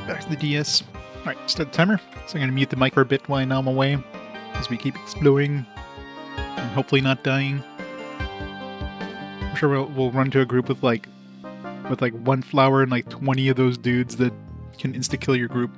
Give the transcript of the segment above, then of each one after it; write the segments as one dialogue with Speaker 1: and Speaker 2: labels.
Speaker 1: Back to the DS. Alright, start the timer. So I'm going to mute the mic for a bit while I'm away, as we keep exploring, and hopefully not dying. I'm sure we'll run to a group with like one flower and like 20 of those dudes that can insta-kill your group.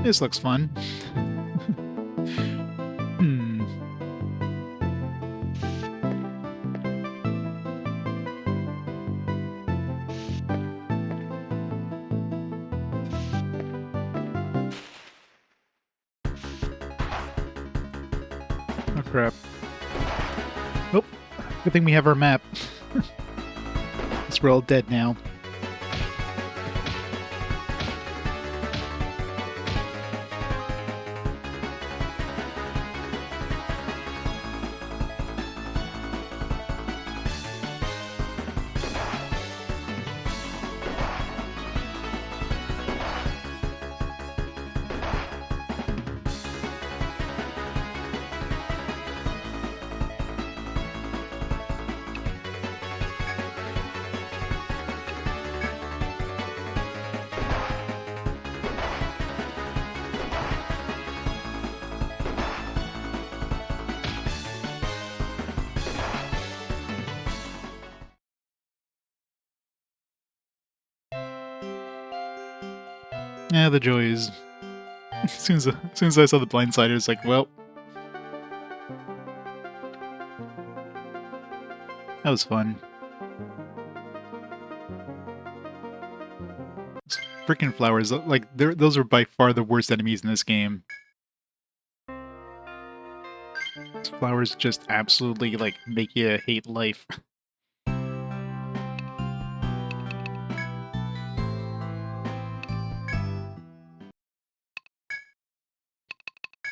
Speaker 1: This looks fun. Hmm. Oh crap. Oh, good thing we have our map. Guess we're all dead now. Yeah, the joys. As soon as I saw the blindsider, it's like, well, that was fun. Those freaking flowers, like, those are by far the worst enemies in this game. Those flowers just absolutely, like, make you hate life.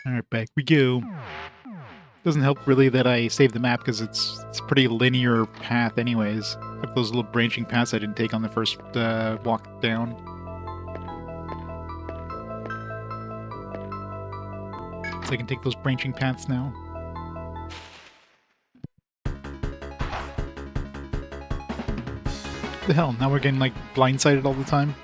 Speaker 1: Alright, back we go. Doesn't help really that I saved the map because it's a pretty linear path anyways. Except those little branching paths I didn't take on the first walk down. So I can take those branching paths now. What the hell, now we're getting like blindsided all the time?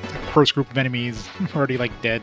Speaker 1: It's like the first group of enemies already like dead.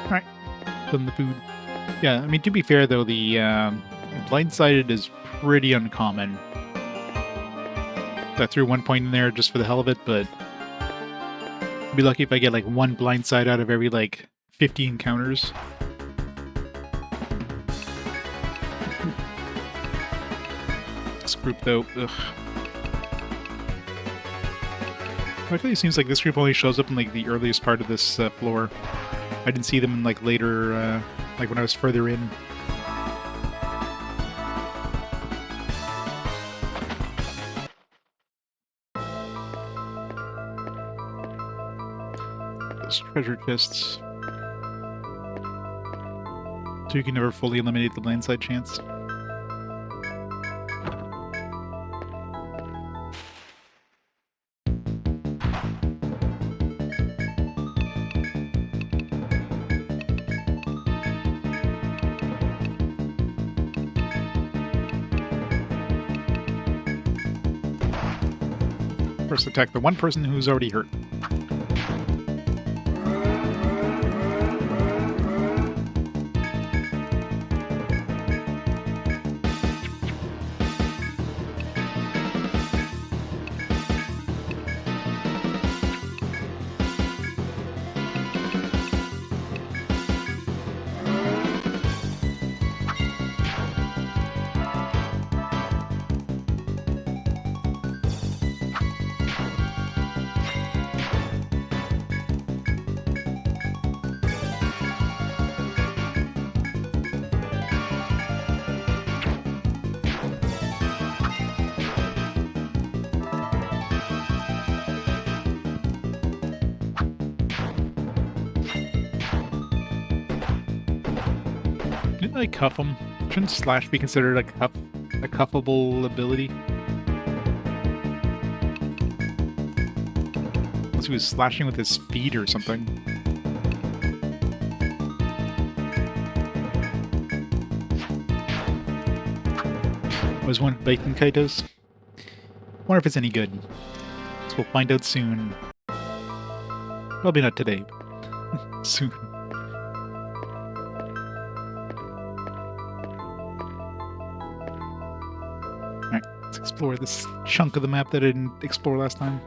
Speaker 1: Alright, done the food. Yeah, I mean, to be fair though, the blindsided is pretty uncommon. I threw one point in there just for the hell of it, but I'd be lucky if I get like one blindside out of every like 50 encounters. This group though, ugh. Actually, it seems like this group only shows up in like the earliest part of this floor. I didn't see them in like later, like when I was further in. Those treasure chests. So you can never fully eliminate the landslide chance. First attack the one person who's already hurt. Didn't I cuff him? Shouldn't slash be considered a cuffable ability? Unless he was slashing with his feet or something. Was one bacon kitos? Wonder if it's any good. So we'll find out soon. Probably not today. Soon. Alright, let's explore this chunk of the map that I didn't explore last time.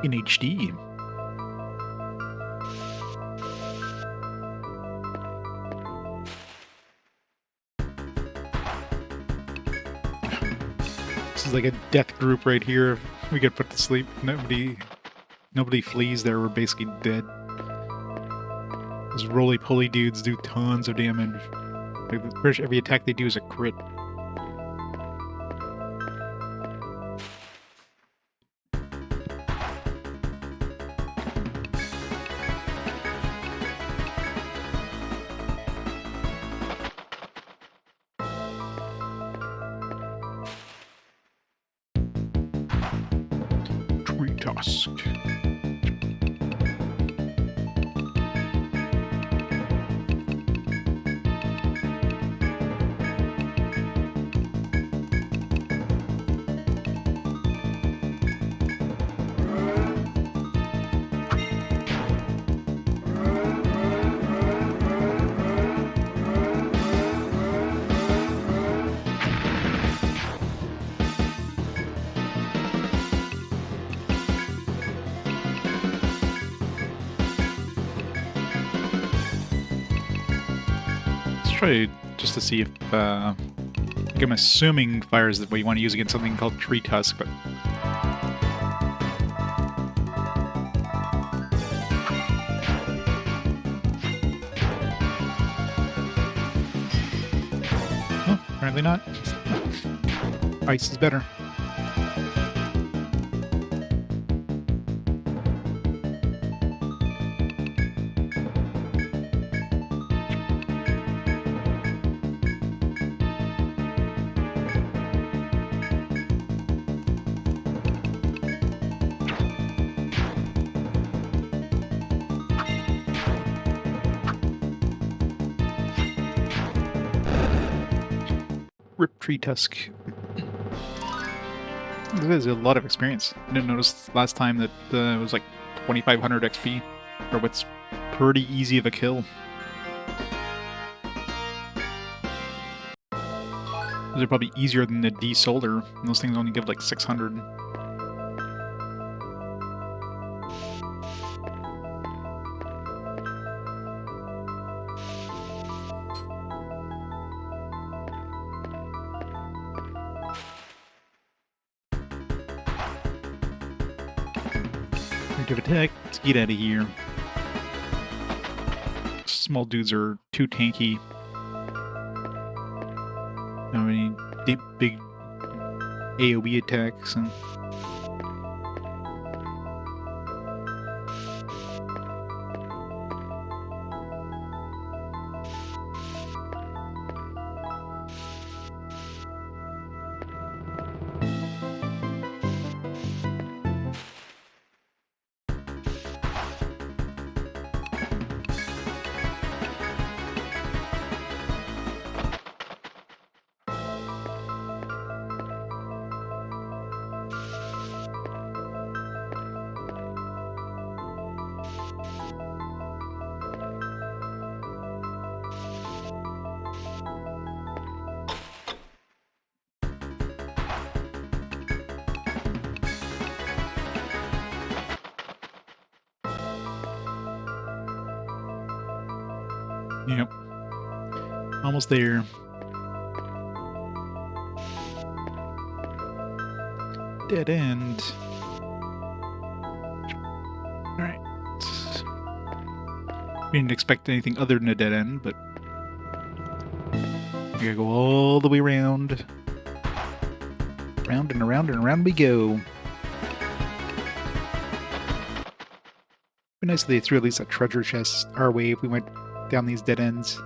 Speaker 1: In HD. This is like a death group right here. We get put to sleep. Nobody flees there. We're basically dead. Those roly-poly dudes do tons of damage. Like, pretty much every attack they do is a crit. Tusk. Try just to see if like I'm assuming fire is what you want to use against something called Tree Tusk, but oh, apparently not. Ice is better. Rip Tree Tusk. This is a lot of experience. I didn't notice last time that it was like 2500 XP, or what's pretty easy of a kill. Those are probably easier than the D-Solar, and those things only give like 600. Of attack. Let's get out of here. small dudes are too tanky. How many big AoE attacks and... Yep. Almost there. Dead end. Alright. We didn't expect anything other than a dead end, but... we gotta go all the way around. Round and around and around we go. It'd be nice if they threw at least a treasure chest our way if we went down these dead ends.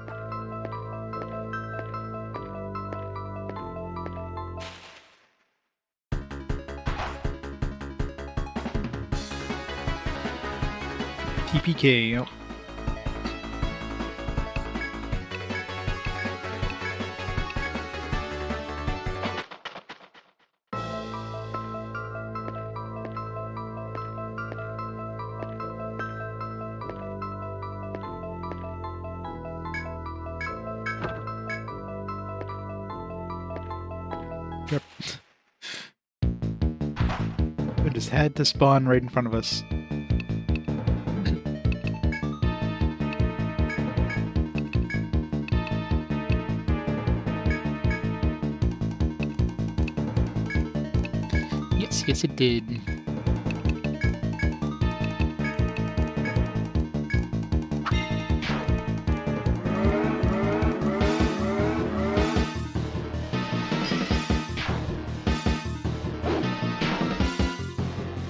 Speaker 1: TPK. Oh. Yep. It just had to spawn right in front of us. Yes, it did.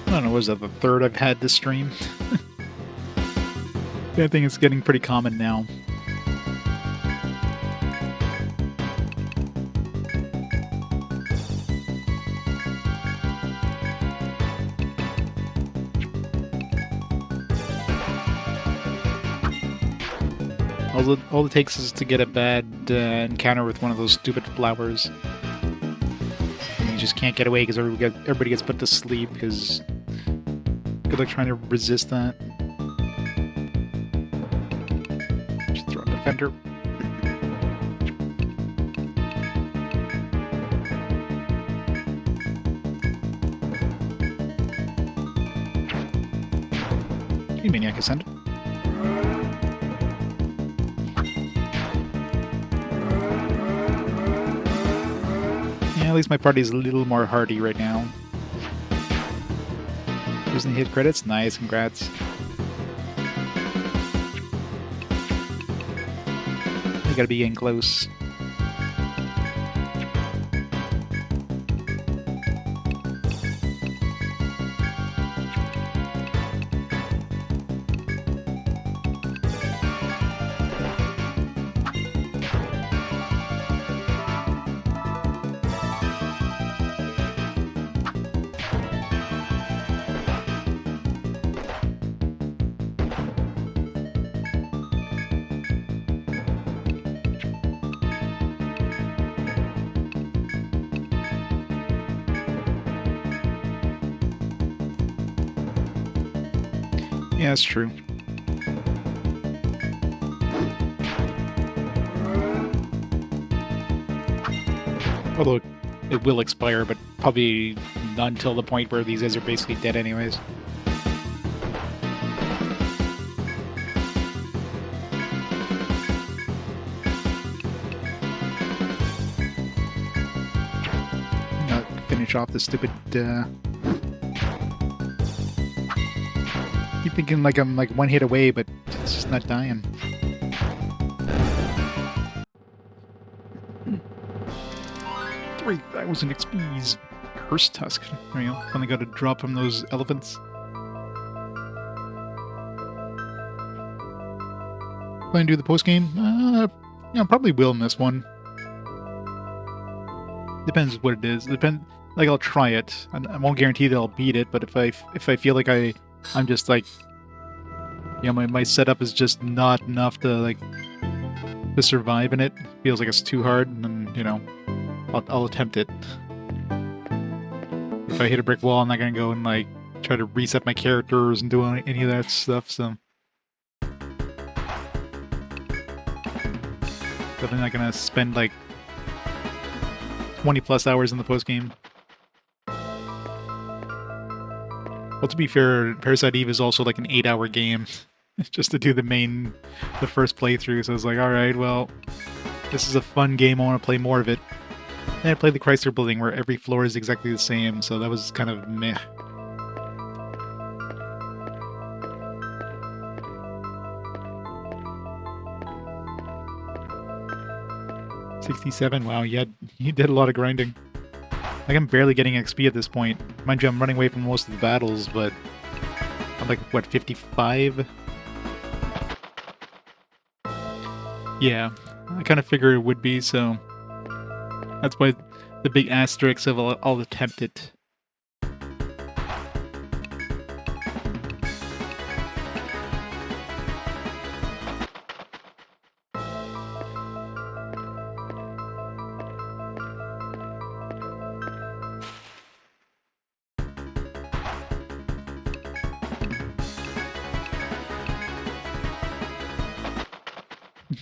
Speaker 1: I don't know, was that the third I've had this stream? I think it's getting pretty common now. All it takes is to get a bad encounter with one of those stupid flowers. And you just can't get away because everybody gets put to sleep because good luck trying to resist that. Just throw a defender. You maniac ascend. At least my party's a little more hardy right now. Using hit credits? Nice, congrats. You gotta be getting close. Yeah, that's true. Although it will expire, but probably not until the point where these guys are basically dead anyways. Not finish off the stupid keep thinking like I'm like one hit away, but it's just not dying. 3,000 XP's. Curse Tusk. There we go. Finally got a drop from those elephants. Plan to do the post game? Probably will in this one. Depends what it is. Like I'll try it. I won't guarantee that I'll beat it, but if I feel like I'm just like, my setup is just not enough to to survive in it. Feels like it's too hard, and then I'll attempt it. If I hit a brick wall, I'm not gonna go and try to reset my characters and do any of that stuff. So definitely not gonna spend 20+ hours in the post game. Well, to be fair, Parasite Eve is also an 8-hour game just to do the first playthrough. So I was like, all right, well, this is a fun game. I want to play more of it. And I played the Chrysler Building where every floor is exactly the same, so that was kind of meh. $67. Wow, you did a lot of grinding. I'm barely getting XP at this point. Mind you, I'm running away from most of the battles, but I'm what, 55? Yeah, I kind of figured it would be, so that's why the big asterisk of I'll attempt it.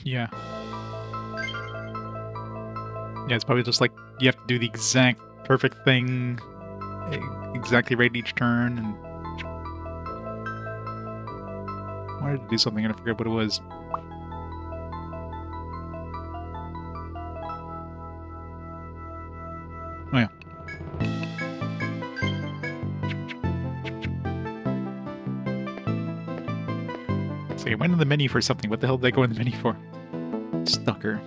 Speaker 1: Yeah. Yeah, it's probably just you have to do the exact perfect thing, exactly right each turn, and I wanted to do something and I forget what it was. Oh yeah. So I went in the menu for something. What the hell did I go in the menu for? Stucker.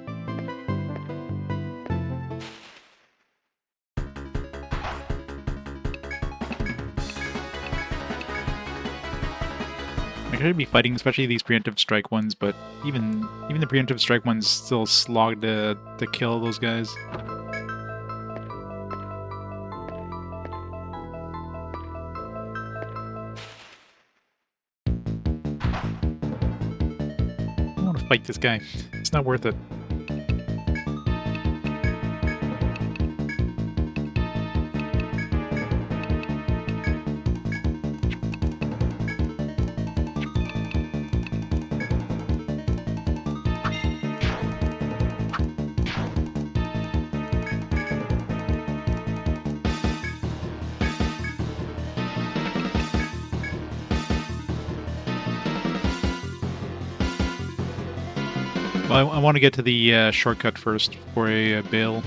Speaker 1: I could be fighting, especially these preemptive strike ones, but even the preemptive strike ones still slog to kill those guys. I don't want to fight this guy. It's not worth it. Well, I want to get to the shortcut first for a bail.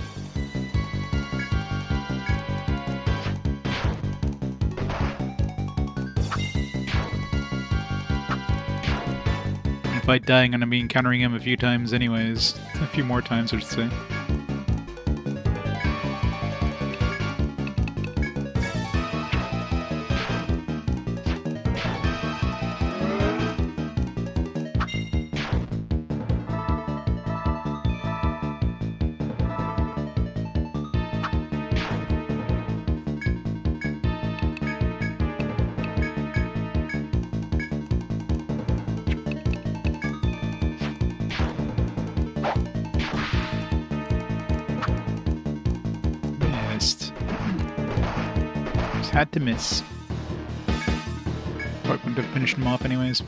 Speaker 1: By dying, I'm going to be encountering him a few times anyways. A few more times, I should say. Had to miss. Probably wouldn't have finished him off anyways.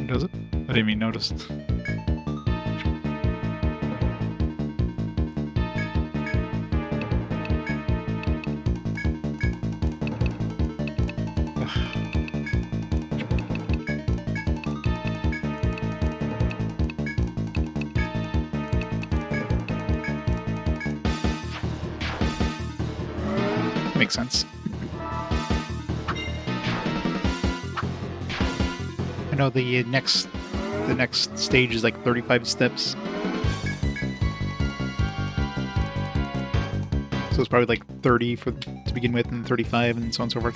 Speaker 1: Does it? I didn't even notice. Makes sense. I know the next stage is like 35 steps. So it's probably like 30 to begin with, and 35, and so on and so forth.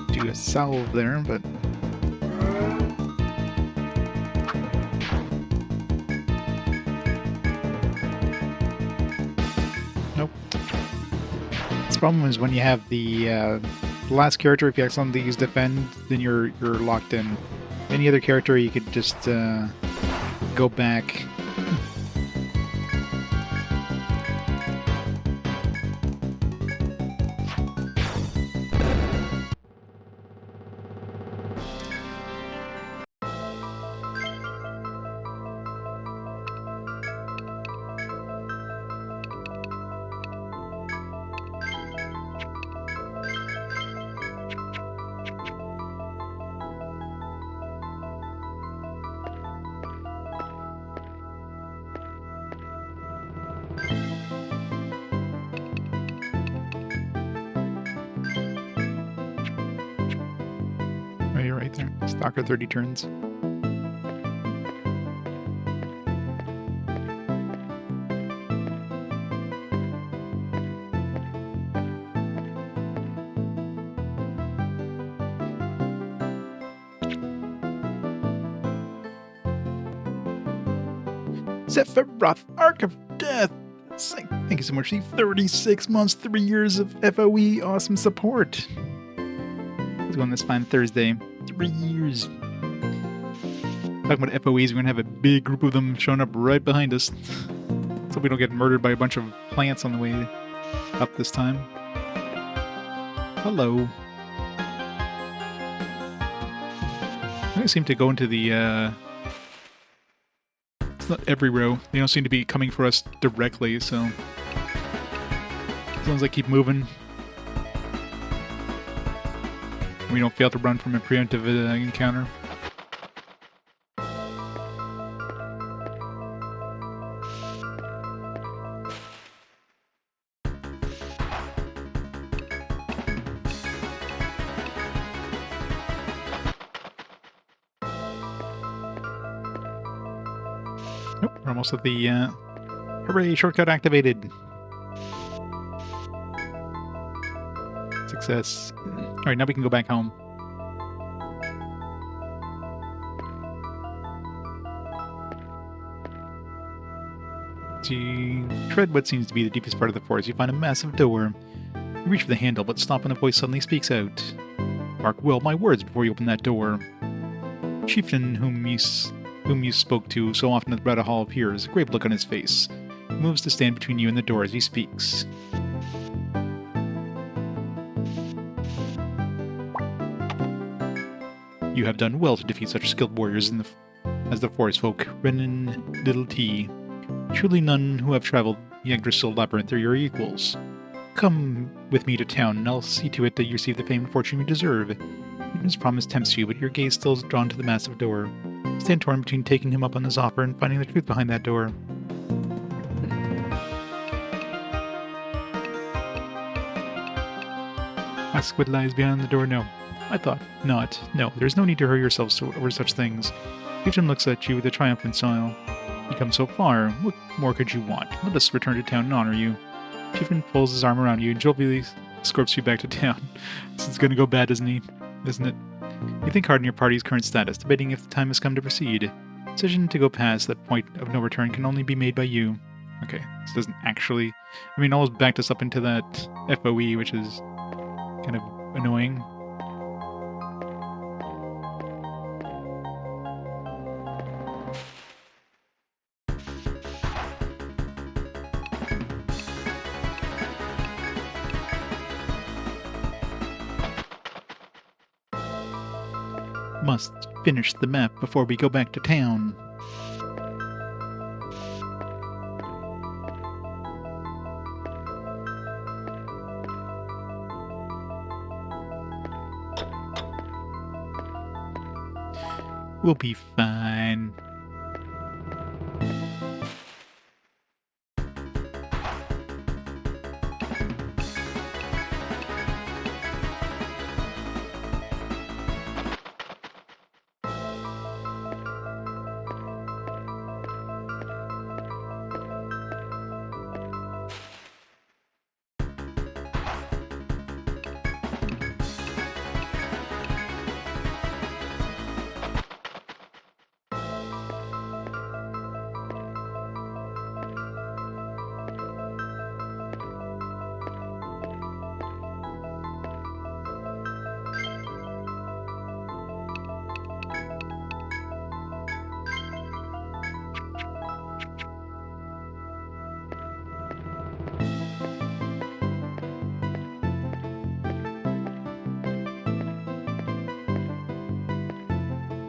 Speaker 1: Do a salve there, but nope. This problem is when you have the last character. If you accidentally use defend, then you're locked in. Any other character, you could just go back. Oh, you're right there. Stalker 30 turns. Sephiroth, Ark of Death. Thank you so much. 36 months, 3 years of FOE awesome support. Let's go on this fine Thursday. 3 years. Talking about FOEs, we're going to have a big group of them showing up right behind us. So we don't get murdered by a bunch of plants on the way up this time. Hello. They seem to go into the... It's not every row. They don't seem to be coming for us directly, so... As long as I keep moving... we don't fail to run from a preemptive encounter. Nope, we're almost at the, hooray, shortcut activated! Success. Alright, now we can go back home. As you tread what seems to be the deepest part of the forest, you find a massive door. You reach for the handle, but stop when a voice suddenly speaks out. Mark well my words before you open that door. Chieftain whom you spoke to so often at the Brada Hall appears, a grave look on his face. He moves to stand between you and the door as he speaks. You have done well to defeat such skilled warriors as the forest folk, Renan, Little T. Truly none who have traveled the Yggdrasil labyrinth are your equals. Come with me to town, and I'll see to it that you receive the fame and fortune you deserve. Eden's promise tempts you, but your gaze still is drawn to the massive door. Stand torn between taking him up on his offer and finding the truth behind that door. Ask what lies beyond the door? No. I thought not. No, there's no need to hurry yourselves over such things. Chieftain looks at you with a triumphant smile. You come so far. What more could you want? Let us return to town and honor you. Chieftain pulls his arm around you and jovially escorts you back to town. This is going to go bad, isn't it? You think hard on your party's current status, debating if the time has come to proceed. Decision to go past that point of no return can only be made by you. Okay, this doesn't actually... I mean, almost backed us up into that FOE, which is kind of annoying. Must finish the map before we go back to town. We'll be fine.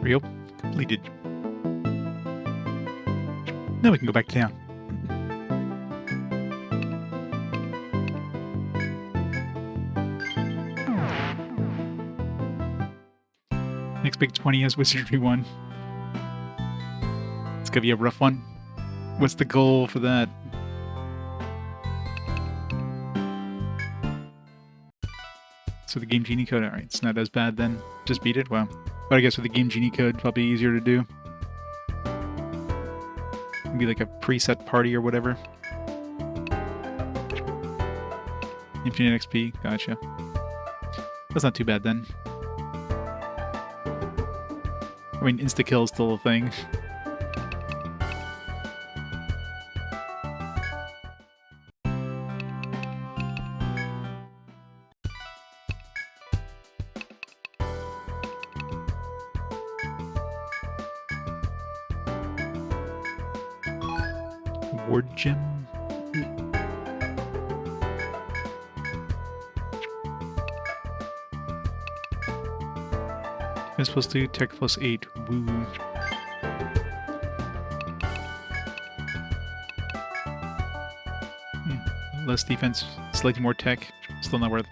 Speaker 1: Real completed. Now we can go back to town. Next big 20 is Wizardry 1. It's gonna be a rough one. What's the goal for that? So the Game Genie code, alright, it's not as bad then. Just beat it? Wow. But I guess with the Game Genie code, probably easier to do. Maybe like a preset party or whatever. Infinite XP, gotcha. That's not too bad then. I mean, insta-kill is still a thing. Ward gem. Defense +2, tech +8. Woo. Yeah, less defense, slightly more tech. Still not worth it.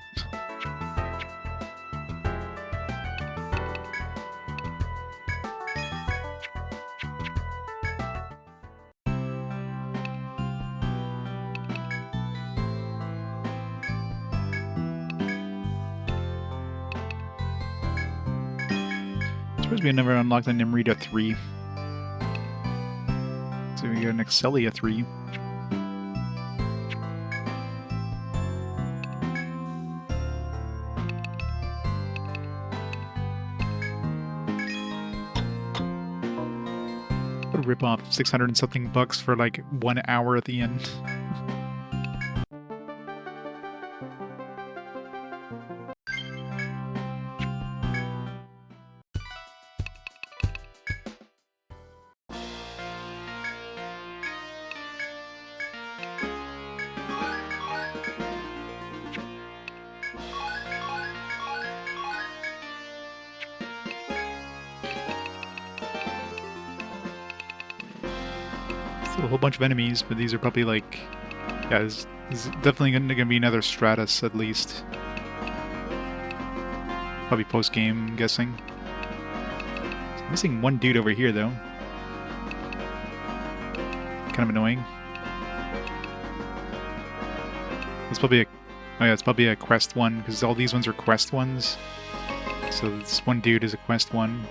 Speaker 1: Suppose we never unlocked the Nimrita 3. So we got an Excelia 3. What a rip-off. 600 and something bucks for like 1 hour at the end. A whole bunch of enemies, but these are probably like, yeah, this is definitely going to be another Stratus at least. Probably post game, I'm guessing. I'm missing one dude over here though. Kind of annoying. It's probably a, oh yeah, it's probably a quest one because all these ones are quest ones. So this one dude is a quest one.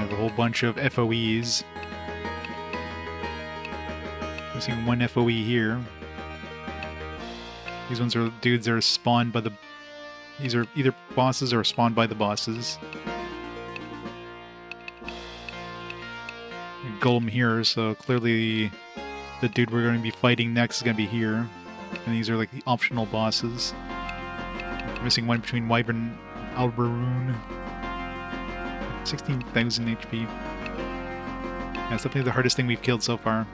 Speaker 1: A whole bunch of FOEs. Missing one FOE here. These ones are dudes that are spawned by the... These are either bosses or spawned by the bosses. A golem here, so clearly the dude we're going to be fighting next is going to be here. And these are like the optional bosses. Missing one between Wyvern and Albaroon. 16,000 HP. Yeah, it's definitely the hardest thing we've killed so far.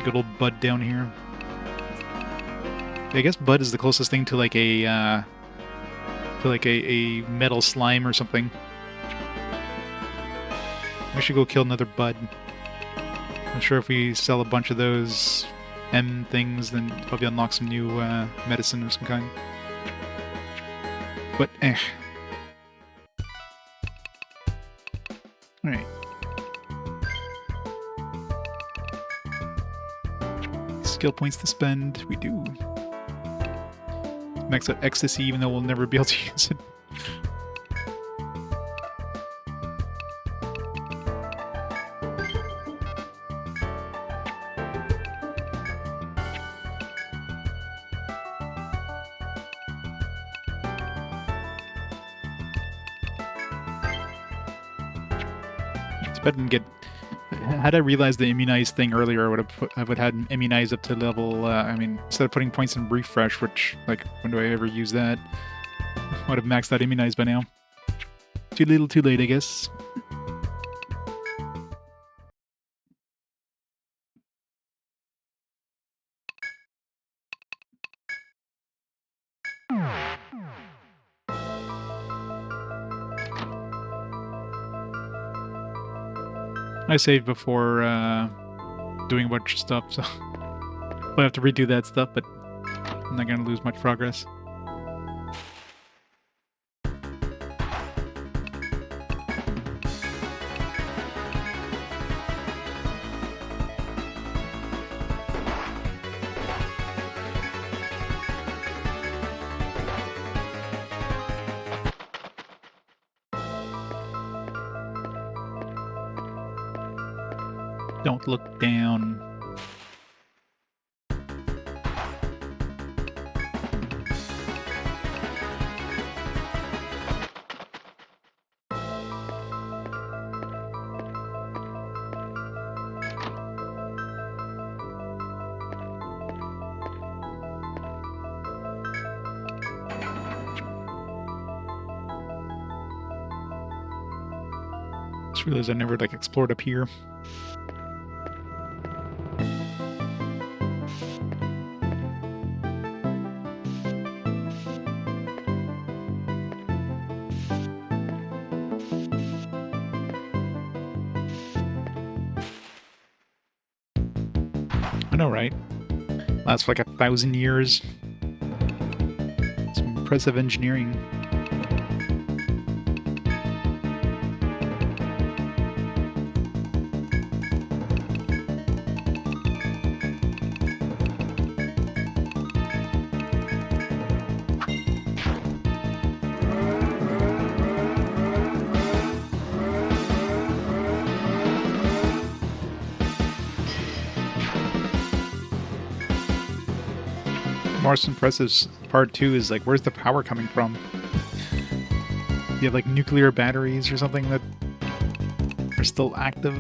Speaker 1: Good old Bud down here. I guess Bud is the closest thing to like a metal slime or something. We should go kill another Bud. I'm sure if we sell a bunch of those M things, then probably unlock some new medicine of some kind. But Alright. Skill points to spend. We do. Max out ecstasy, even though we'll never be able to use it. Better than get. Had I realized the immunize thing earlier, I would have had immunize up to level. I mean, instead of putting points in refresh, which like when do I ever use that? I would have maxed out immunize by now. Too little, too late, I guess. I saved before doing a bunch of stuff, so I have to redo that stuff, but I'm not going to lose much progress. Don't look down. Just realized I never like explored up here. I know, right? Lasts for like 1,000 years. Some impressive engineering. Most impressive part too is like, where's the power coming from? You have like nuclear batteries or something that are still active.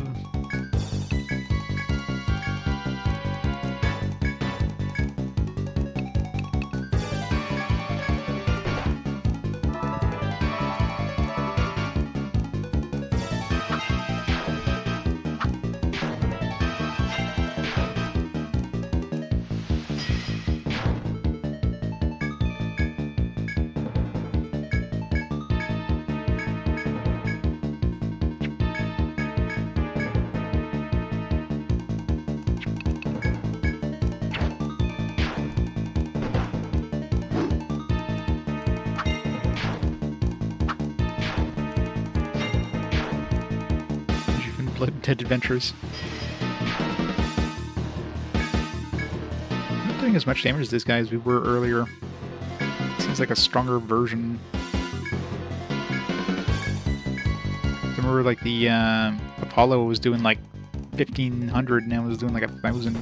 Speaker 1: Blood Adventures. I'm not doing as much damage to this guy as we were earlier. Seems like a stronger version. Remember, like the Apollo was doing like 1,500, now it was doing like 1,000.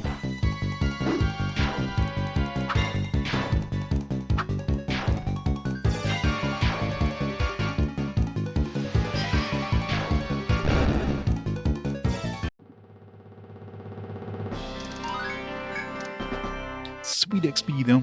Speaker 1: Sweet XP though.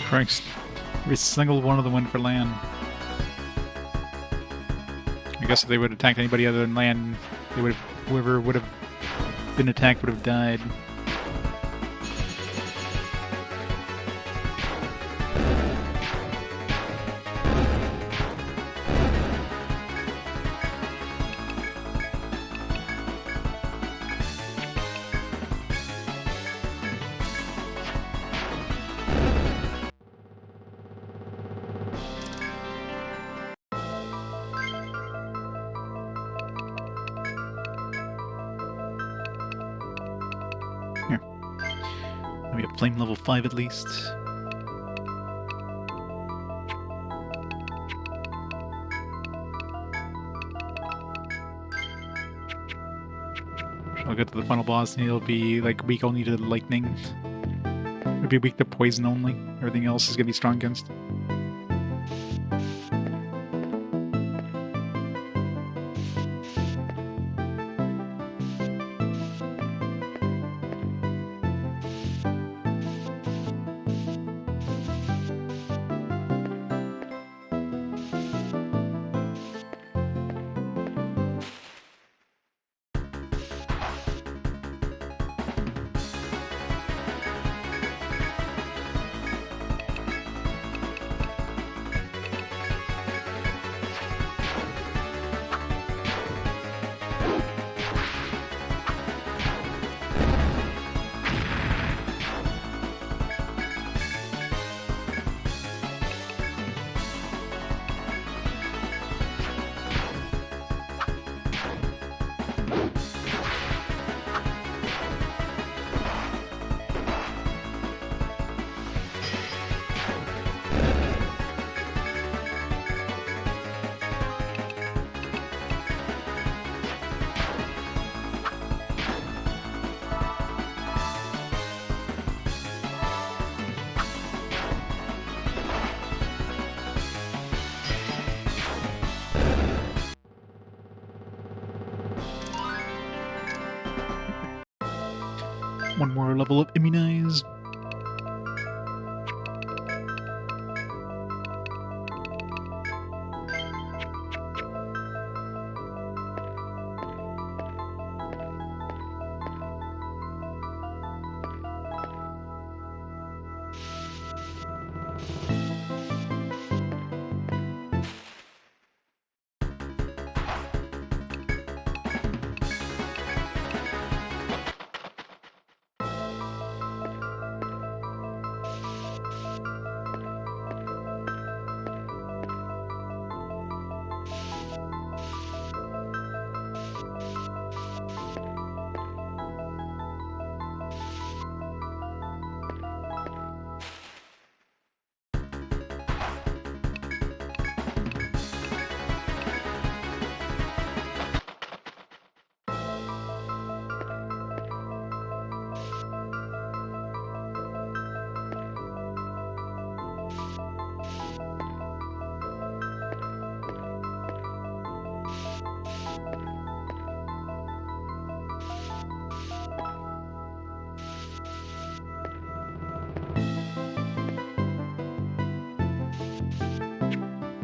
Speaker 1: Christ. Every single one of them went for land. I guess if they would have attacked anybody other than land, they would have, whoever would have been attacked would have died. We have flame level 5 at least. I'll get to the final boss and it'll be like weak only to lightning. It'll be weak to poison only. Everything else is gonna be strong against. One more level up immunize.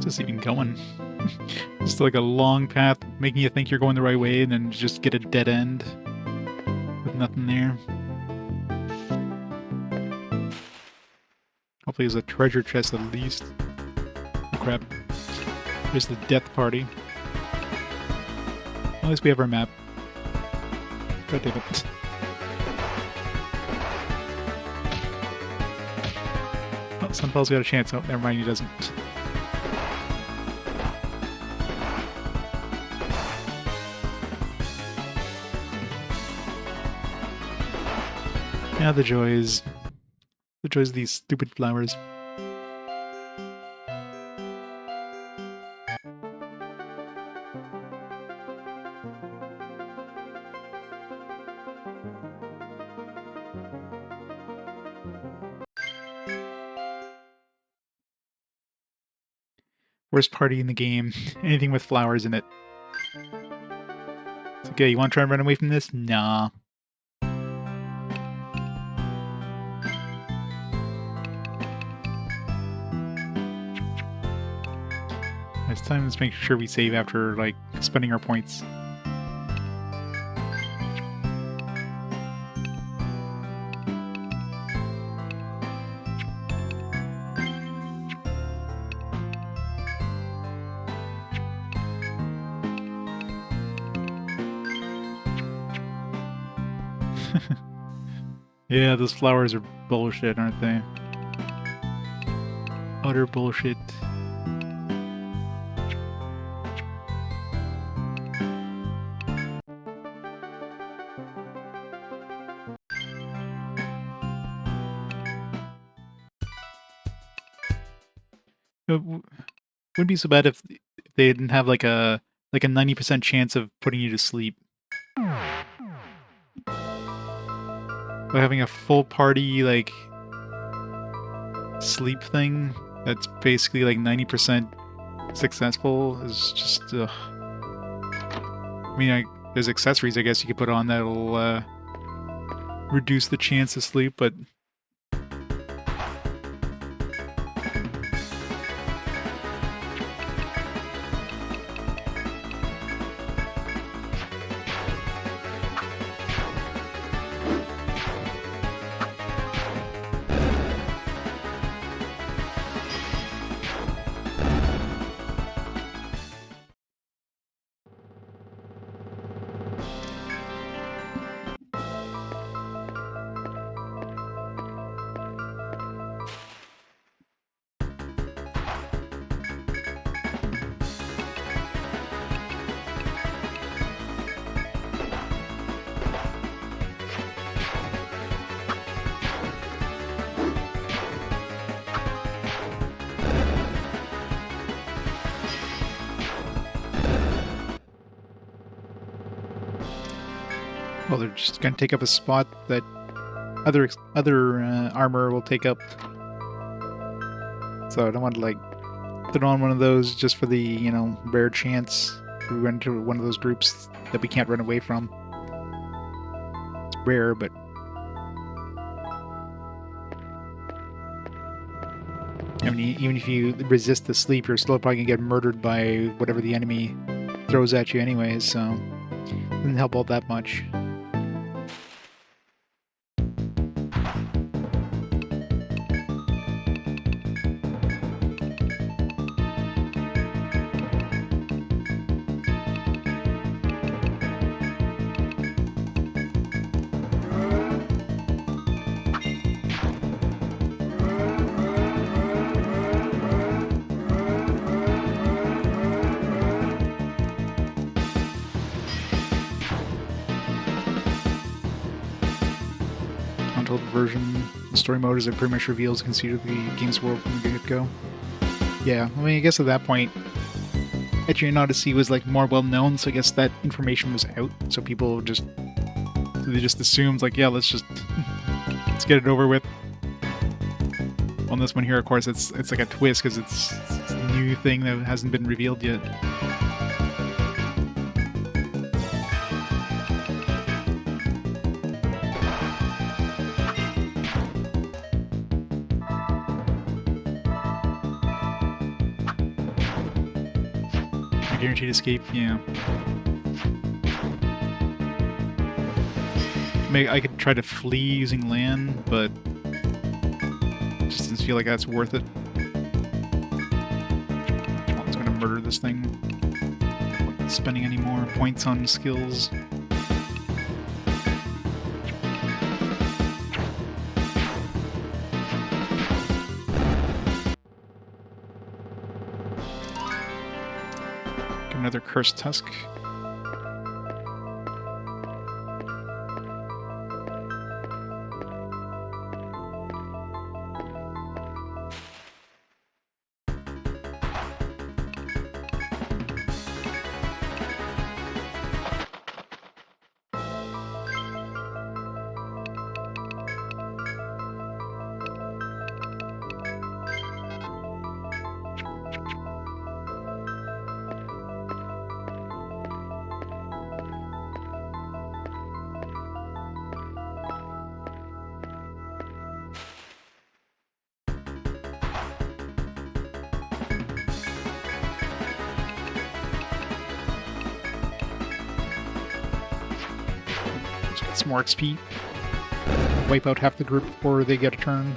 Speaker 1: Just even going. Just like a long path, making you think you're going the right way, and then just get a dead end with nothing there. Hopefully there's a treasure chest at least. Oh crap. There's the death party. At least we have our map. God damn it. Oh, Sunfall's got a chance. Oh, never mind, he doesn't. Yeah, the joys of these stupid flowers. Worst party in the game. Anything with flowers in it. It's okay, you want to try and run away from this? Nah. This time, let's make sure we save after, like, spending our points. Yeah, those flowers are bullshit, aren't they? Utter bullshit. Wouldn't be so bad if they didn't have like a 90% chance of putting you to sleep. By having a full party like sleep thing that's basically like 90% successful is just I mean, there's accessories I guess you could put on that'll reduce the chance of sleep, but well, they're just gonna take up a spot that other armor will take up. So I don't want to like put on one of those just for the, you know, rare chance we run into one of those groups that we can't run away from. It's rare, but I mean, even if you resist the sleep, you're still probably gonna get murdered by whatever the enemy throws at you anyways, so it doesn't help all that much. Version, the story mode is it pretty much reveals and consider the game's world from the get-go. Yeah, I mean, I guess at that point, Etrian Odyssey was like more well known, so I guess that information was out, so people just assumed like, yeah, let's get it over with. On this one here, of course, it's like a twist because it's a new thing that hasn't been revealed yet. Guaranteed escape, yeah. I could try to flee using land, but just doesn't feel like that's worth it. I'm just gonna murder this thing. Not spending any more points on skills. Another cursed tusk. Just get some more XP. Wipe out half the group before they get a turn.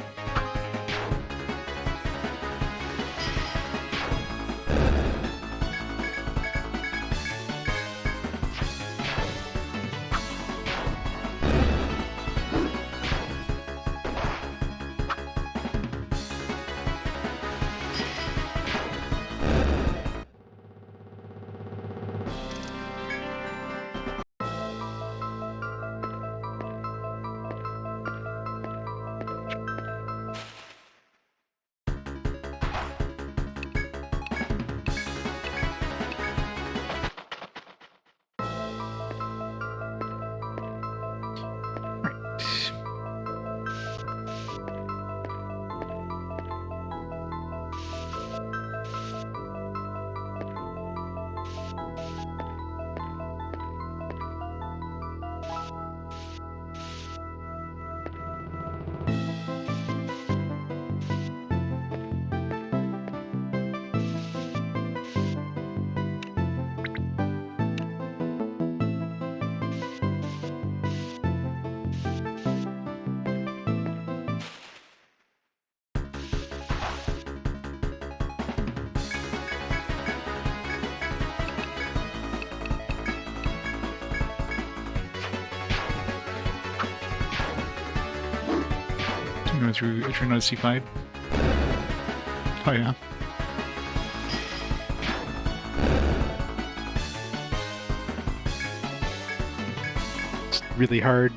Speaker 1: Going through Etrian Odyssey 5. Oh yeah. It's really hard.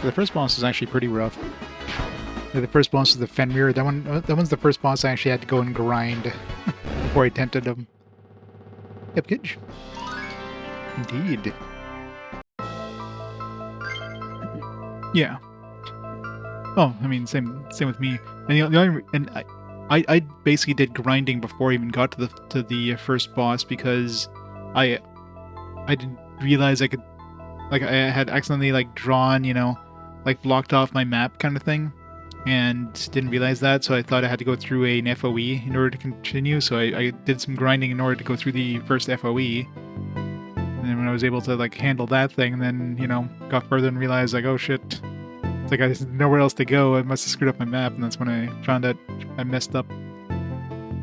Speaker 1: The first boss is actually pretty rough. The first boss is the Fenrir. That one's the first boss I actually had to go and grind before I tempted him. Yep, good. Indeed. Yeah. Oh, I mean, same with me. And I basically did grinding before I even got to the first boss because I didn't realize I could, like, I had accidentally like drawn, you know, like blocked off my map kind of thing, and didn't realize that. So I thought I had to go through an FOE in order to continue. So I did some grinding in order to go through the first FOE. And then when I was able to like handle that thing, and then, you know, got further and realized like, oh shit, it's like I had nowhere else to go. I must have screwed up my map, and that's when I found out I messed up.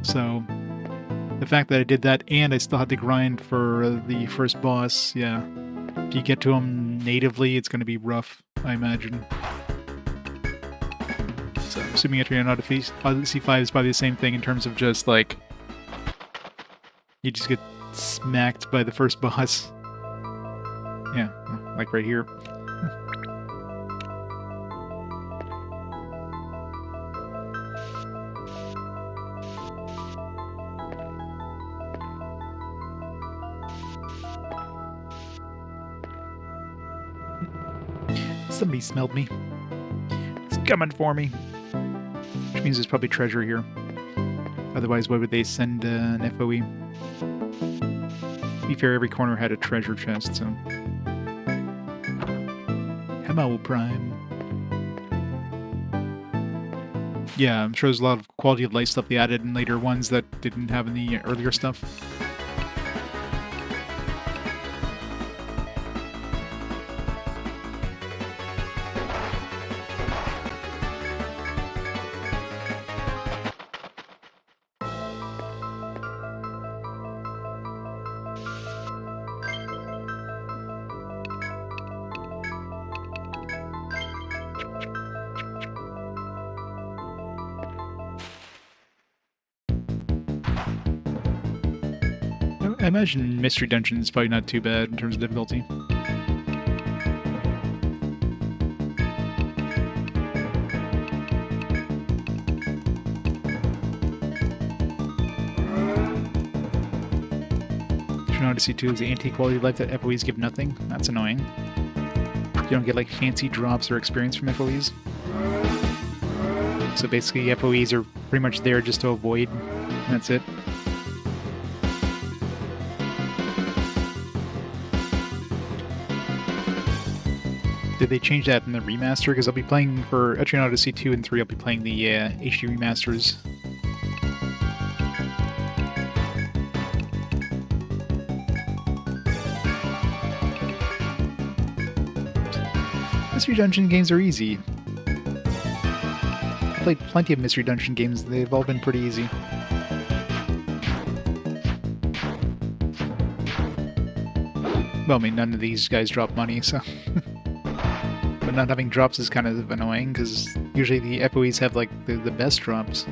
Speaker 1: So the fact that I did that and I still had to grind for the first boss, yeah. If you get to him natively, it's going to be rough, I imagine. So I'm assuming Etrian Odyssey 5 is probably the same thing in terms of just like you just get smacked by the first boss. Yeah, like right here. Somebody smelled me. It's coming for me. Which means there's probably treasure here. Otherwise, why would they send an FOE? To be fair, every corner had a treasure chest, so... Hello, Prime. Yeah, I'm sure there's a lot of quality of life stuff they added in later ones that didn't have in the earlier stuff. I imagine Mystery Dungeon is probably not too bad in terms of difficulty. Etrian Odyssey 2 is the anti-quality life that FOEs give nothing. That's annoying. You don't get like fancy drops or experience from FOEs. So basically FOEs are pretty much there just to avoid, and that's it. Did they change that in the remaster? Because I'll be playing for Etrian Odyssey 2 and 3, I'll be playing the HD remasters. Mystery Dungeon games are easy. I played plenty of Mystery Dungeon games. They've all been pretty easy. Well, I mean, none of these guys drop money, so... But not having drops is kind of annoying, because usually the FOEs have, like, the best drops.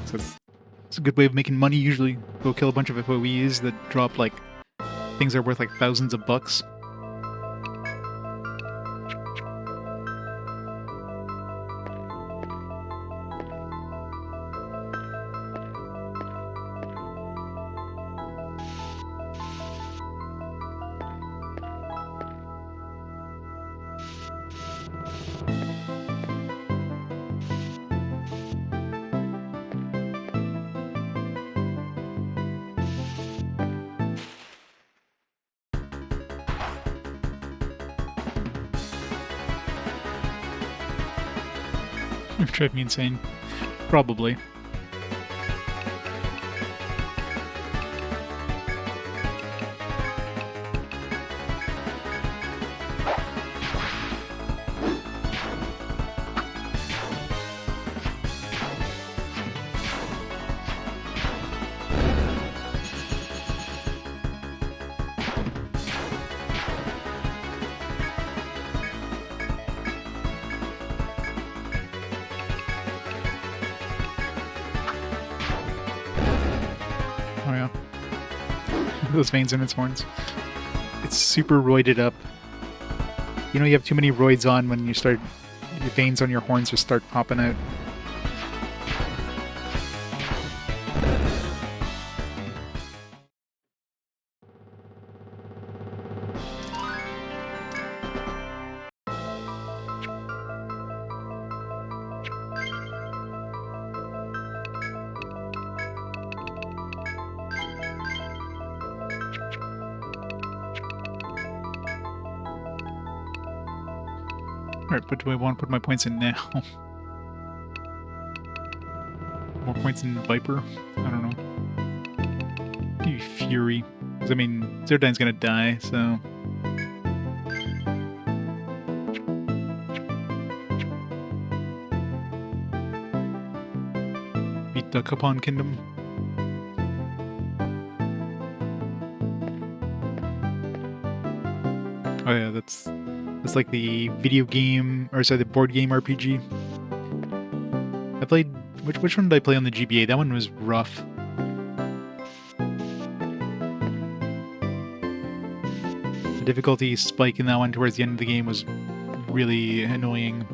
Speaker 1: So it's a good way of making money. Usually go kill a bunch of FOEs that drop, like, things that are worth, like, thousands of bucks. Drive me insane. Probably. Oh yeah. Those veins in its horns. It's super roided up. You know you have too many roids on when you start... Your veins on your horns just start popping out. Alright, but do I want to put my points in now? More points in Viper? I don't know. Maybe Fury. Because, I mean, Zerdine's gonna die, so... Beat the Capon Kingdom. Oh yeah, that's like the video game, or sorry, the board game RPG. I played, which one did I play on the GBA? That one was rough. The difficulty spike in that one towards the end of the game was really annoying.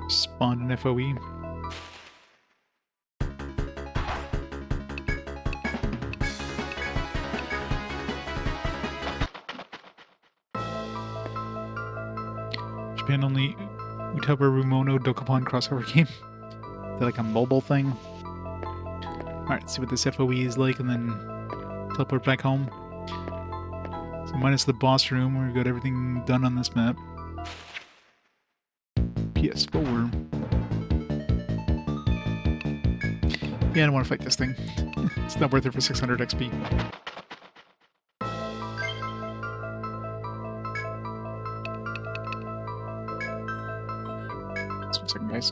Speaker 1: Spawn an FOE. Japan only Utaba Rumono Dokapon crossover game. Is that like a mobile thing? Alright, let's see what this FOE is like and then teleport back home. So minus the boss room, we've got everything done on this map. PS4. Yeah, I don't want to fight this thing. It's not worth it for 600 XP. Just 1 second, guys.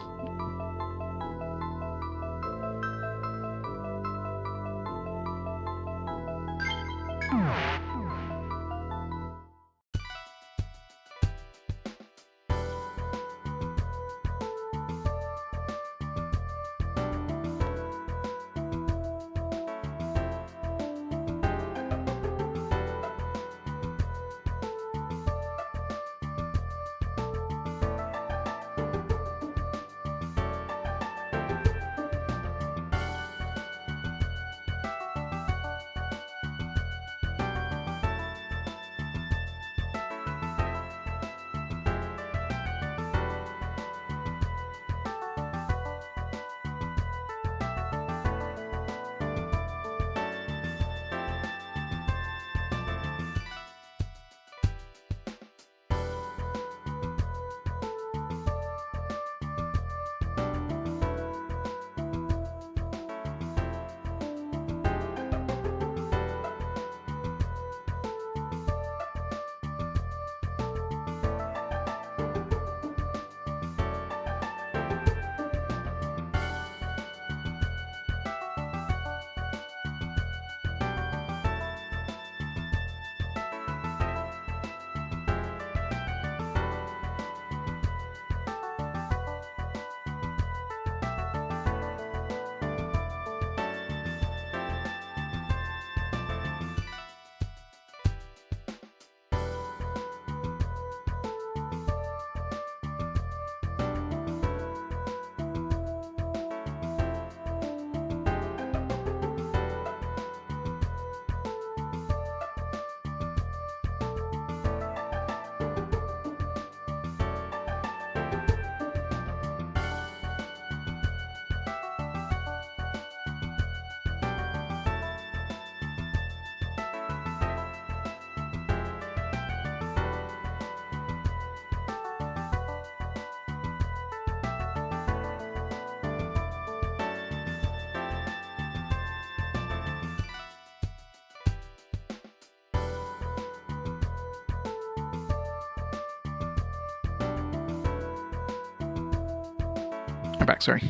Speaker 1: We're back, sorry.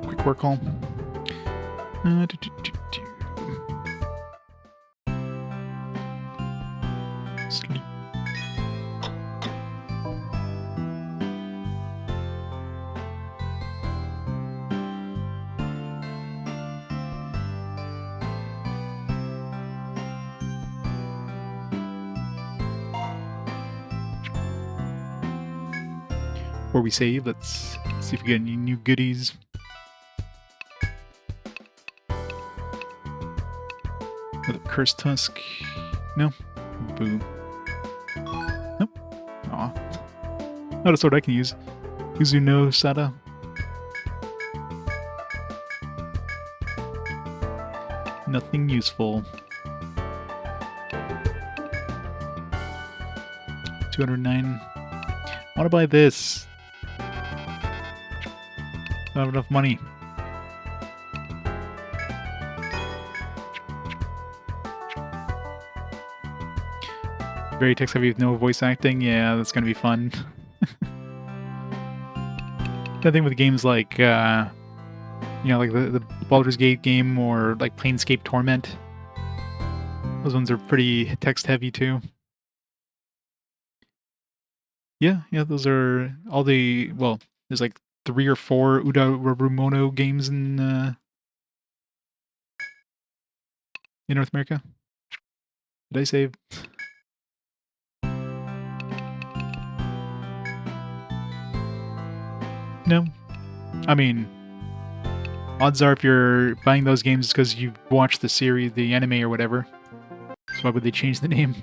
Speaker 1: Quick work call. Sleep. Before we save, let's see if we get any new goodies. Another cursed tusk. No. Boo. Nope. Aw. Not a sword I can use. Uzuno Sada. Nothing useful. 209. I want to buy this. Don't have enough money. Very text heavy with no voice acting. Yeah, that's gonna be fun. I think with games like, you know, like the Baldur's Gate game or like Planescape Torment, those ones are pretty text heavy too. Yeah, those are all the, well, there's like 3 or 4 Udarumono games in North America. Did I save? No. I mean, odds are if you're buying those games, it's because you've watched the series, the anime or whatever. So why would they change the name?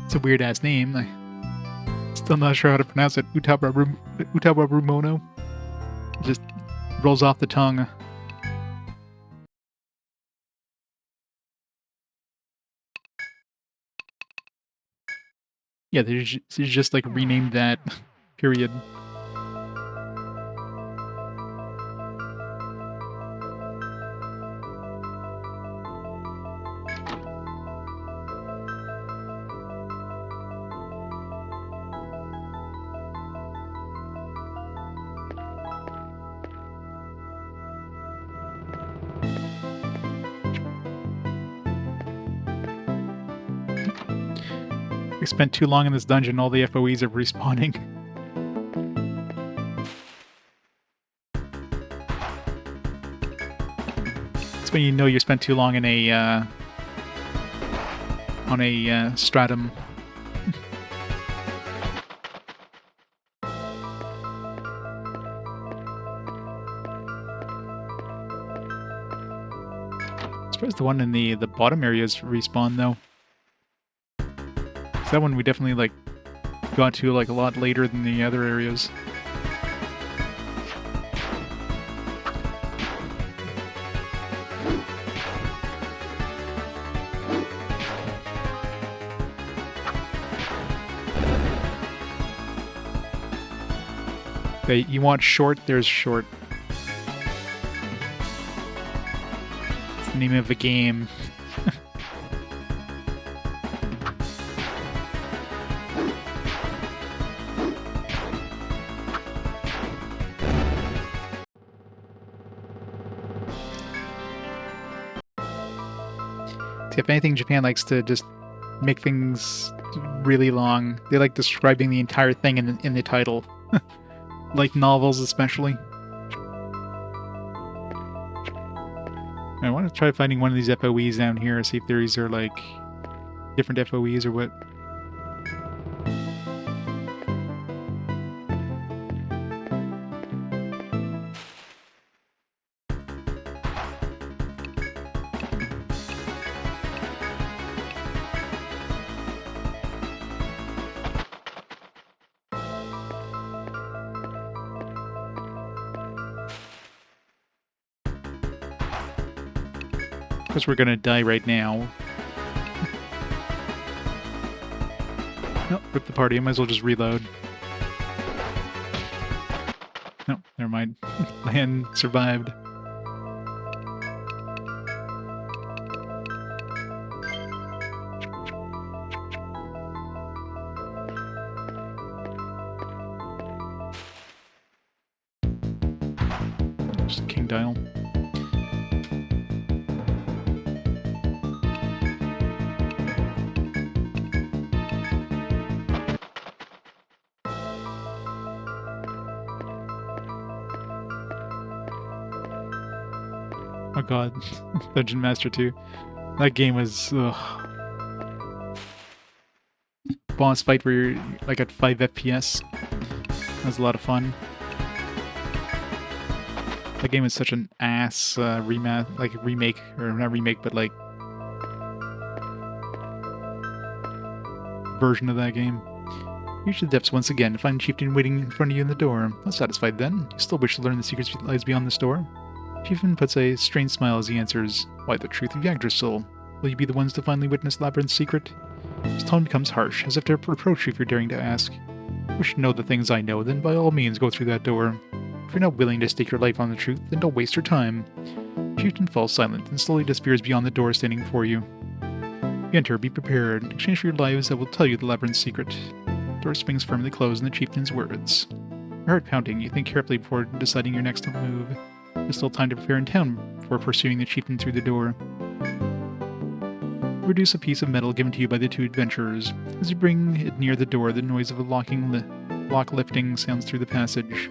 Speaker 1: It's a weird-ass name. I'm still not sure how to pronounce it. Utawarumono. It just rolls off the tongue. Yeah, they just like renamed that. Period. We spent too long in this dungeon, all the FOEs are respawning. That's when you know you spent too long in a, on a, stratum. I'm surprised the one in the bottom areas respawn, though. That one we definitely like got to like a lot later than the other areas. Okay, you want short, there's short. It's the name of the game. If anything, Japan likes to just make things really long. They like describing the entire thing in the title. Like novels, especially. I want to try finding one of these FOEs down here, see if these are like different FOEs or what. Because we're gonna die right now. Nope, rip the party. I might as well just reload. Nope, never mind. Land survived. dial. Oh god, Dungeon Master 2. That game was... ugh. Boss fight where you're like at 5 FPS. That was a lot of fun. That game is such an ass remake, or not remake, but like version of that game. Reach the depths once again, find Chieftain waiting in front of you in the door. Not satisfied then? You still wish to learn the secrets that lies beyond this door? Chieftain puts a strange smile as he answers, Why, the truth of Yggdrasil. Will you be the ones to finally witness Labyrinth's secret? His tone becomes harsh, as if to reproach you if you're daring to ask. Wish to know the things I know, then by all means go through that door. If you're not willing to stake your life on the truth, then don't waste your time. Chieftain falls silent and slowly disappears beyond the door standing before you. You enter, be prepared. In exchange for your lives, I will tell you the Labyrinth's secret. The door swings firmly closed in the Chieftain's words. Your heart pounding, you think carefully before deciding your next move. There's still time to prepare in town before pursuing the Chieftain through the door. Reduce a piece of metal given to you by the two adventurers. As you bring it near the door, the noise of a lock lifting sounds through the passage.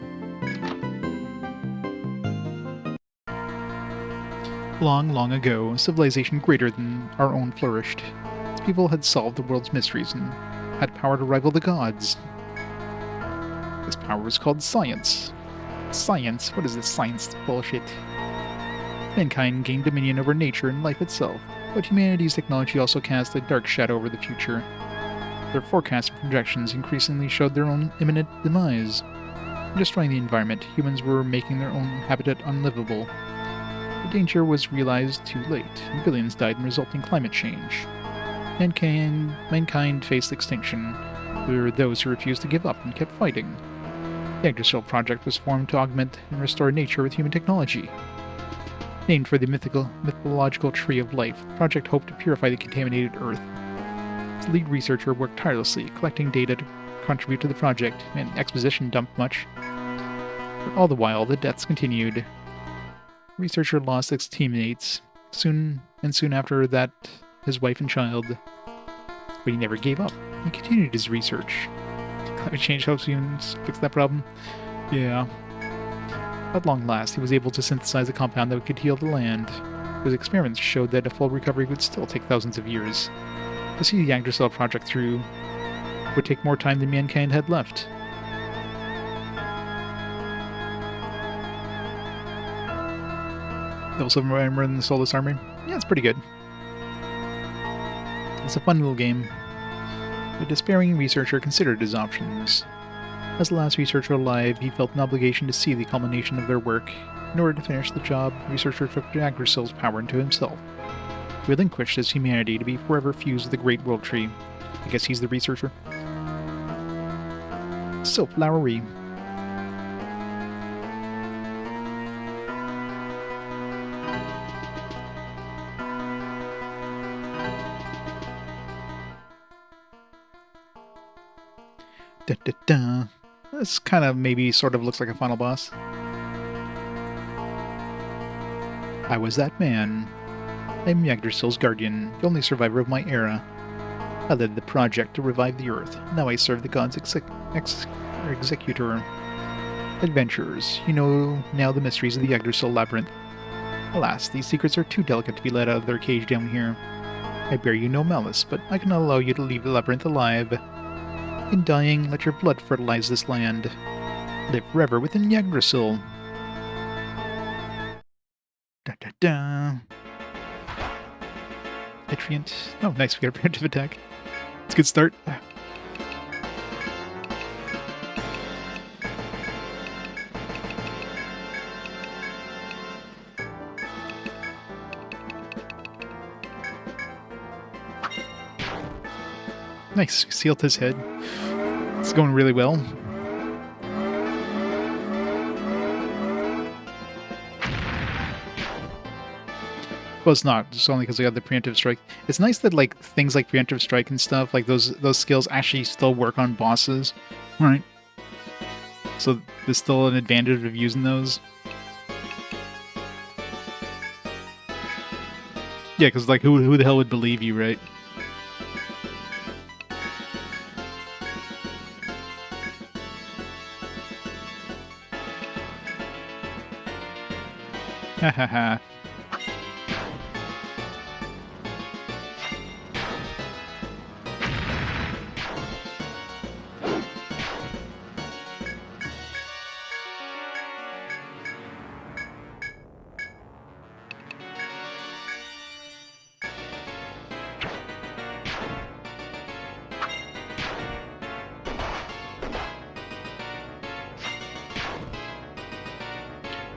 Speaker 1: Long, long ago, a civilization greater than our own flourished. Its people had solved the world's mysteries and had power to rival the gods. This power was called science. Science? What is this science bullshit? Mankind gained dominion over nature and life itself, but humanity's technology also cast a dark shadow over the future. Their forecasts and projections increasingly showed their own imminent demise. In destroying the environment, humans were making their own habitat unlivable. The danger was realized too late, and billions died in resulting climate change. Mankind faced extinction. There were those who refused to give up and kept fighting. The Yggdrasil Project was formed to augment and restore nature with human technology. Named for the mythological tree of life, the project hoped to purify the contaminated Earth. Its lead researcher worked tirelessly, collecting data to contribute to the project, and exposition dumped much. But all the while, the deaths continued. The researcher lost 6 teammates, soon after that, his wife and child. But he never gave up. He continued his research. Climate change helps humans fix that problem? Yeah. At long last, he was able to synthesize a compound that could heal the land. His experiments showed that a full recovery would still take thousands of years. To see the Yggdrasil project through would take more time than mankind had left. Level 7 armor in the Soulless Army? Yeah, it's pretty good. It's a fun little game. The despairing researcher considered his options. As the last researcher alive, he felt an obligation to see the culmination of their work. In order to finish the job, the researcher took Yggdrasil's power into himself. He relinquished his humanity to be forever fused with the Great World Tree. I guess he's the researcher. So flowery. Da, da, da. This kind of maybe sort of looks like a final boss. I was that man. I'm Yggdrasil's guardian, the only survivor of my era. I led the project to revive the Earth. Now I serve the gods' executor. Adventurers, you know now the mysteries of the Yggdrasil labyrinth. Alas, these secrets are too delicate to be let out of their cage down here. I bear you no malice, but I cannot allow you to leave the labyrinth alive. In dying, let your blood fertilize this land. Live forever within Yggdrasil. Da da da. Etrian. Oh, nice, we got a preemptive attack. It's a good start. Nice, we sealed his head. It's going really well. Well, it's not. It's only because I got the preemptive strike. It's nice that like things like preemptive strike and stuff, like those skills actually still work on bosses, right? So there's still an advantage of using those. Yeah, because like who the hell would believe you, right? Ha ha ha.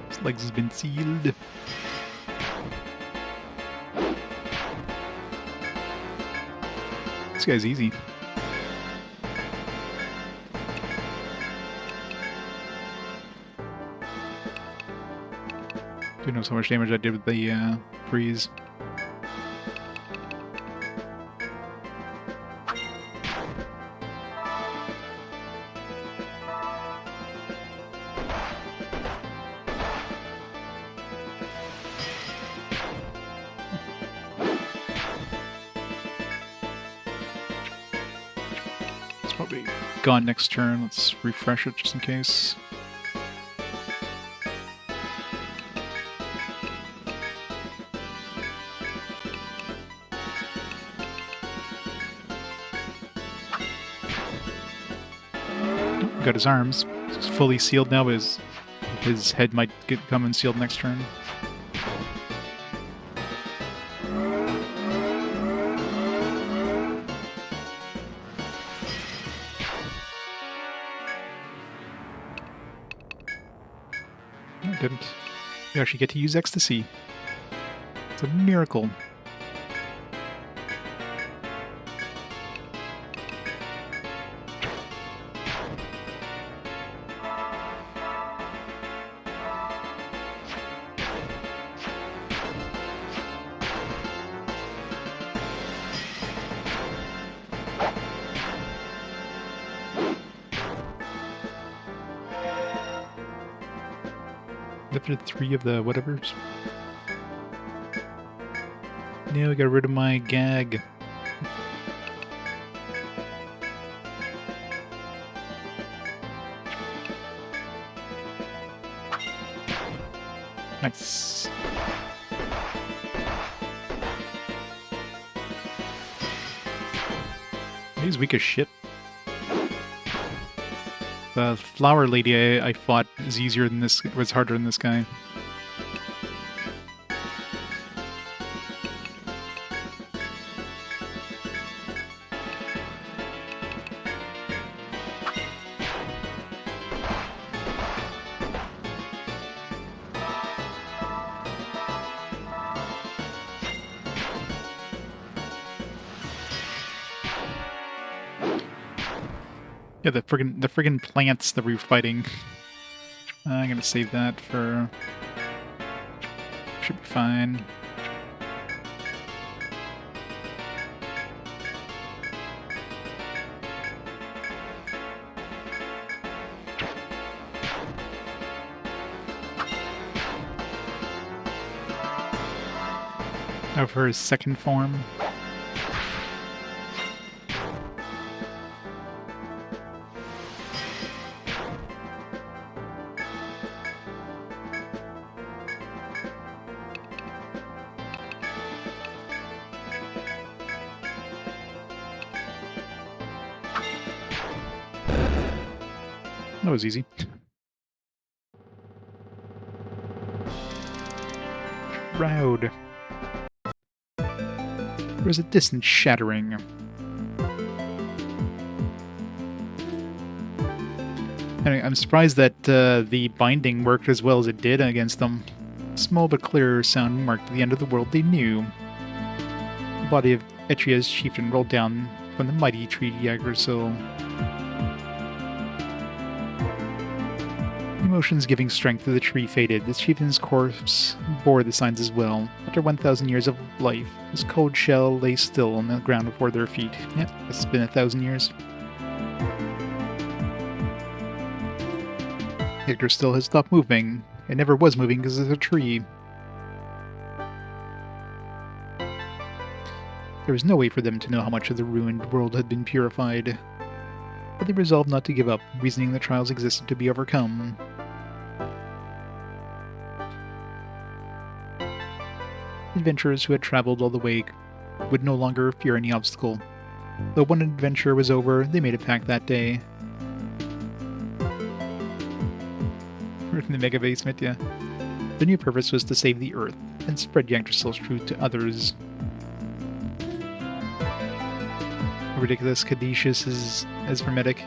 Speaker 1: His legs has been sealed. This guy's easy. Do know so much damage I did with the freeze. It's probably gone next turn. Let's refresh it just in case. Got his arms. He's fully sealed now, but his head might come unsealed next turn. No, it didn't. You actually get to use ecstasy. It's a miracle. Lifted 3 of the whatevers. No, I got rid of my gag. Nice. He's weak as shit. The flower lady I fought is easier than this, was harder than this guy. Yeah, the friggin' plants that we were fighting. I'm gonna save that for... Should be fine. Now for his second form. That was easy. Shroud. There's a distant shattering. Anyway, I'm surprised that the binding worked as well as it did against them. Small but clear sound marked the end of the world they knew. The body of Etria's chieftain rolled down from the mighty tree Yggdrasil. Emotions giving strength to the tree faded. The chieftain's corpse bore the signs as well. After 1,000 years of life, his cold shell lay still on the ground before their feet. Yep, it's been 1,000 years. Hector still has stopped moving. It never was moving because it's a tree. There was no way for them to know how much of the ruined world had been purified. But they resolved not to give up, reasoning the trials existed to be overcome. Adventurers who had traveled all the way would no longer fear any obstacle. Though one adventure was over, they made a pact that day. From the mega basement, yeah. The new purpose was to save the Earth and spread Yggdrasil's truth to others. Ridiculous. Caduceus is as hermetic.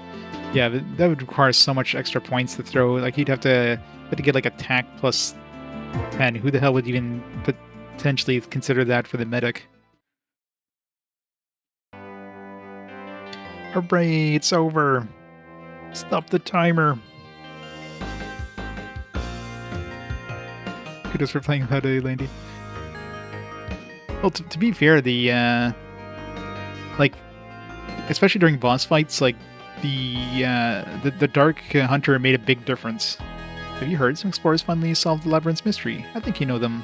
Speaker 1: Yeah, that would require so much extra points to throw. Like, you'd have to get like attack plus 10. Who the hell would even potentially consider that for the medic? Hooray, it's over. Stop the timer. Kudos for playing that, Landy. Well, to be fair, the like, especially during boss fights, like the Dark Hunter made a big difference. Have you heard some explorers finally solved the labyrinth's mystery? I think you know them.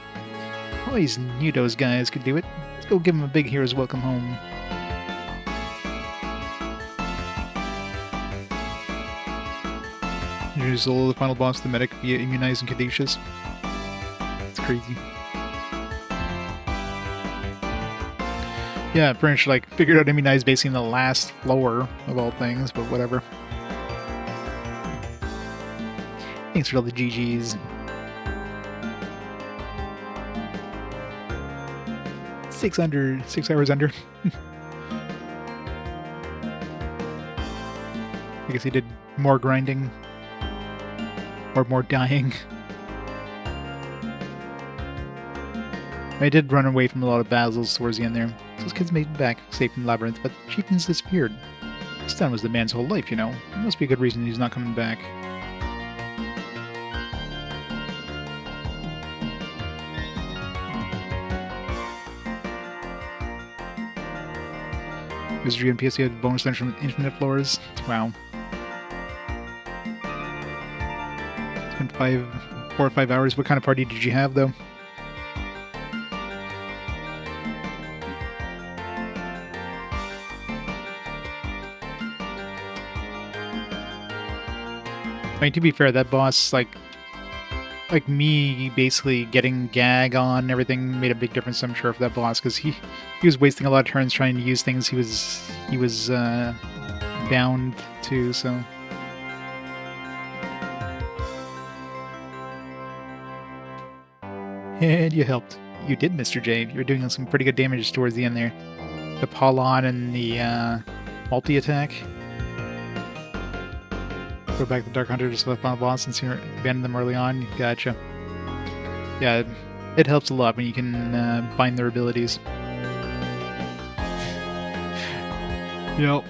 Speaker 1: Always knew those guys could do it. Let's go give them a big hero's welcome home. Here's all the final boss, the medic, via immunizing Caduceus. It's crazy. Yeah, pretty much like figured out immunize basically in the last floor of all things, but whatever. Thanks for all the GGs. 6 hours under. I guess he did more grinding. Or more dying. I did run away from a lot of battles towards the end there. So his kids made it back, safe in the labyrinth, but chieftains disappeared. This town was the man's whole life, you know. There must be a good reason he's not coming back. Wizardry and PSC had bonus lunch from infinite floors. Wow. Spent 4 or 5 hours. What kind of party did you have, though? I mean, to be fair, that boss, like me basically getting gag on everything made a big difference, I'm sure, for that boss, because he was wasting a lot of turns trying to use things he was bound to, so. And you helped. You did, Mr. J. You're doing some pretty good damage towards the end there. The Polon and the multi-attack. Go back to Dark Hunter to select final boss and abandon them early on. Gotcha. Yeah, it helps a lot when you can bind their abilities. Yep.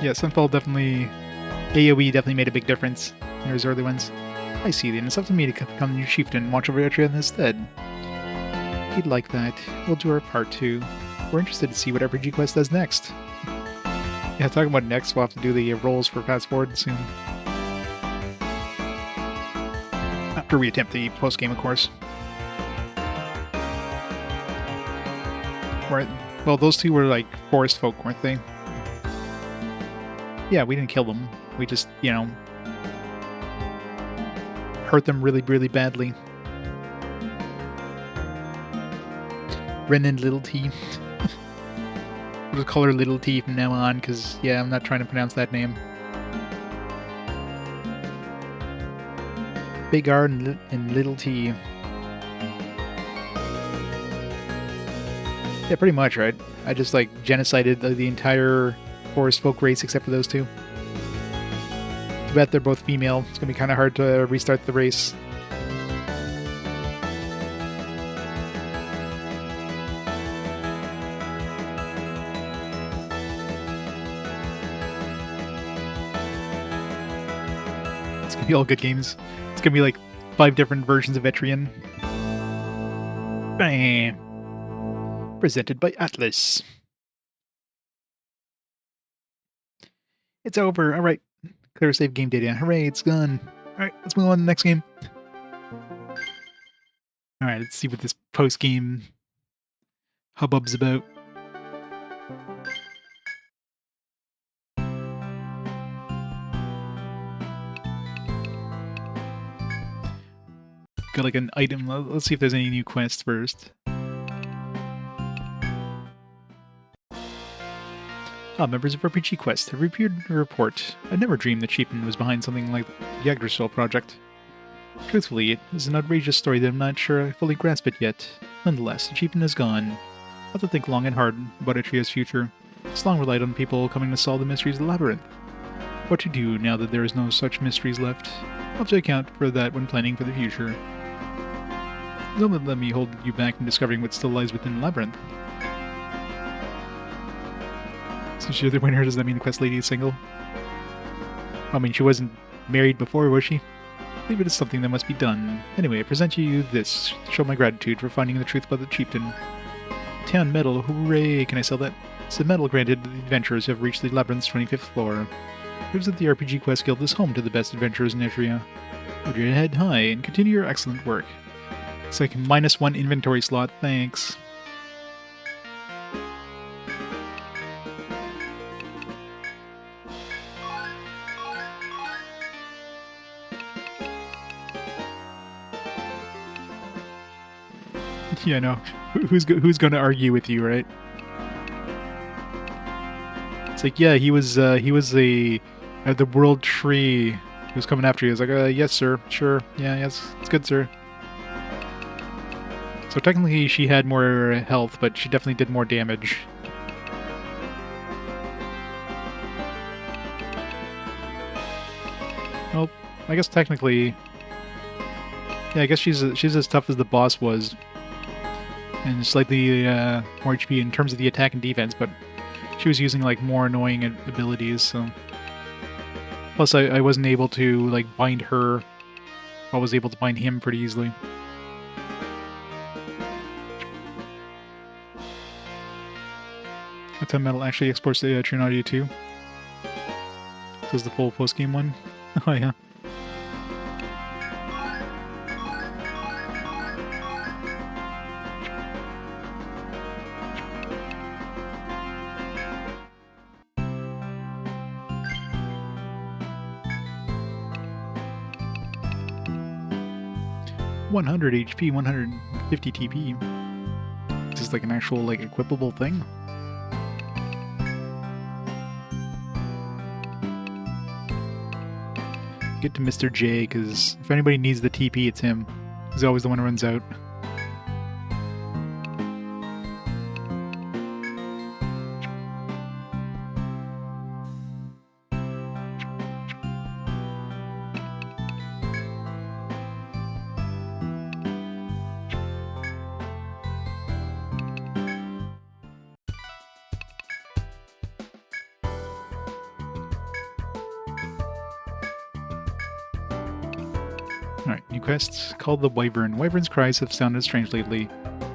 Speaker 1: Yeah, Sunfall definitely... AoE definitely made a big difference in those early ones. I see then. It's up to me to become the new chieftain and watch over Etrian instead. If you'd like that, we'll do our part too. We're interested to see what FFWD Quest does next. Yeah, talking about next, we'll have to do the rolls for Fast Forward soon. After we attempt the post-game, of course. Right. Well, those two were like forest folk, weren't they? Yeah, we didn't kill them. We just, you know, hurt them really, really badly. Ren and Little T. We'll just call her Little T from now on, because, yeah, I'm not trying to pronounce that name. Big R and Little T. Yeah, pretty much, right? I just, like, genocided the entire forest folk race except for those two. Too bad they're both female. It's gonna be kind of hard to restart the race. It's gonna be all good games. It's gonna be like 5 different versions of Etrian. Bam! Presented by Atlas. It's over. All right. Clear save game data. Hooray, it's gone. All right, let's move on to the next game. All right, let's see what this post-game hubbub's about. got like an item. Let's see if there's any new quests first. Members of RPG Quest have reviewed a report. I never dreamed the chieftain was behind something like the Yggdrasil project. Truthfully, it is an outrageous story that I'm not sure I fully grasp it yet. Nonetheless, the chieftain is gone. I'll have to think long and hard about Etria's future. It's long relied on people coming to solve the mysteries of the labyrinth. What to do now that there is no such mysteries left? I'll have to account for that when planning for the future. Don't let me hold you back from discovering what still lies within the labyrinth. So you're the winner, does that mean the quest lady is single? I mean, she wasn't married before, was she? I believe it is something that must be done. Anyway, I present you this to show my gratitude for finding the truth about the chieftain. Town medal, hooray! Can I sell that? It's a medal granted to the adventurers who have reached the labyrinth's 25th floor. Proves that the RPG Quest Guild is home to the best adventurers in Etria. Hold your head high and continue your excellent work. It's like -1 inventory slot, thanks. Yeah, no. Who's going to argue with you, right? It's like, yeah, he was the world tree. He was coming after you. He was like, yes, sir. Sure. Yeah, yes. It's good, sir. So technically she had more health, but she definitely did more damage. Well, I guess technically... Yeah, I guess she's as tough as the boss was. And slightly more HP in terms of the attack and defense, but she was using like more annoying abilities, so... Plus I wasn't able to like bind her. I was able to bind him pretty easily. That time metal actually exports the Etrian Odyssey too. This is the full post-game one. Oh yeah. $100 HP, 150 TP. Is this like an actual like equipable thing? Get to Mr. J, because if anybody needs the TP, it's him. He's always the one who runs out. Alright, new quest called the Wyvern. Wyvern's cries have sounded strange lately.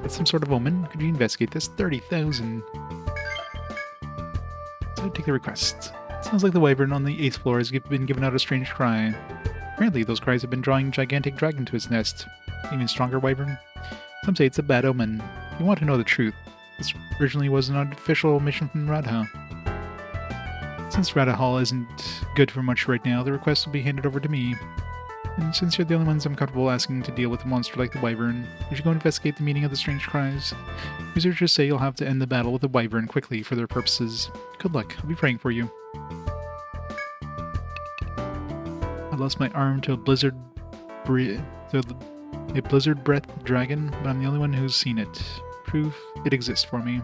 Speaker 1: It's some sort of omen. Could you investigate this? 30,000. So take the request. Sounds like the Wyvern on the 8th floor has been given out a strange cry. Apparently those cries have been drawing gigantic dragon to its nest. Even stronger Wyvern? Some say it's a bad omen. If you want to know the truth, this originally was an unofficial mission from Radha. Since Radha Hall isn't good for much right now, the request will be handed over to me. And since you're the only ones I'm comfortable asking to deal with a monster like the Wyvern, you should go investigate the meaning of the strange cries. Researchers say you'll have to end the battle with the Wyvern quickly for their purposes. Good luck, I'll be praying for you. I lost my arm to a blizzard breath dragon, but I'm the only one who's seen it. Proof it exists for me.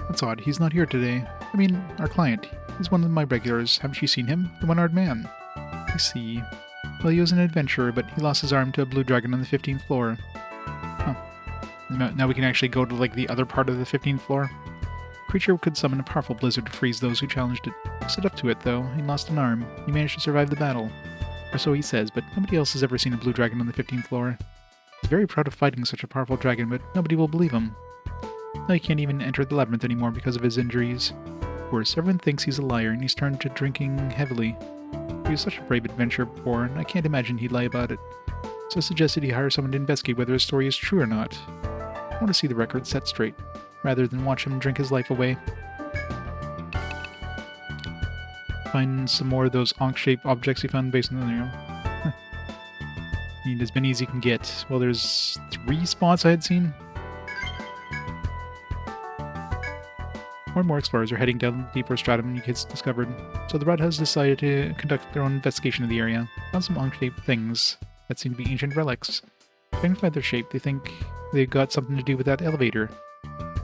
Speaker 1: That's odd, he's not here today. I mean, our client. He's one of my regulars. Haven't you seen him? The one-armed man. I see. Well, he was an adventurer, but he lost his arm to a blue dragon on the 15th floor. Huh. Now we can actually go to, like, the other part of the 15th floor. Creature could summon a powerful blizzard to freeze those who challenged it. He stood up to it, though. He lost an arm. He managed to survive the battle. Or so he says, but nobody else has ever seen a blue dragon on the 15th floor. He's very proud of fighting such a powerful dragon, but nobody will believe him. Now he can't even enter the labyrinth anymore because of his injuries. Worse, everyone thinks he's a liar and he's turned to drinking heavily. He was such a brave adventurer before, and I can't imagine he'd lie about it. So I suggested he hire someone to investigate whether his story is true or not. I want to see the record set straight, rather than watch him drink his life away. Find some more of those Ankh-shaped objects he found based on the Need as many as you can get. Well, there's 3 spots I had seen. More and more explorers are heading down the deeper stratum you kids discovered, so the Red has decided to conduct their own investigation of the area. Found some odd-shaped things that seem to be ancient relics. Trying to find their shape, they think they got something to do with that elevator.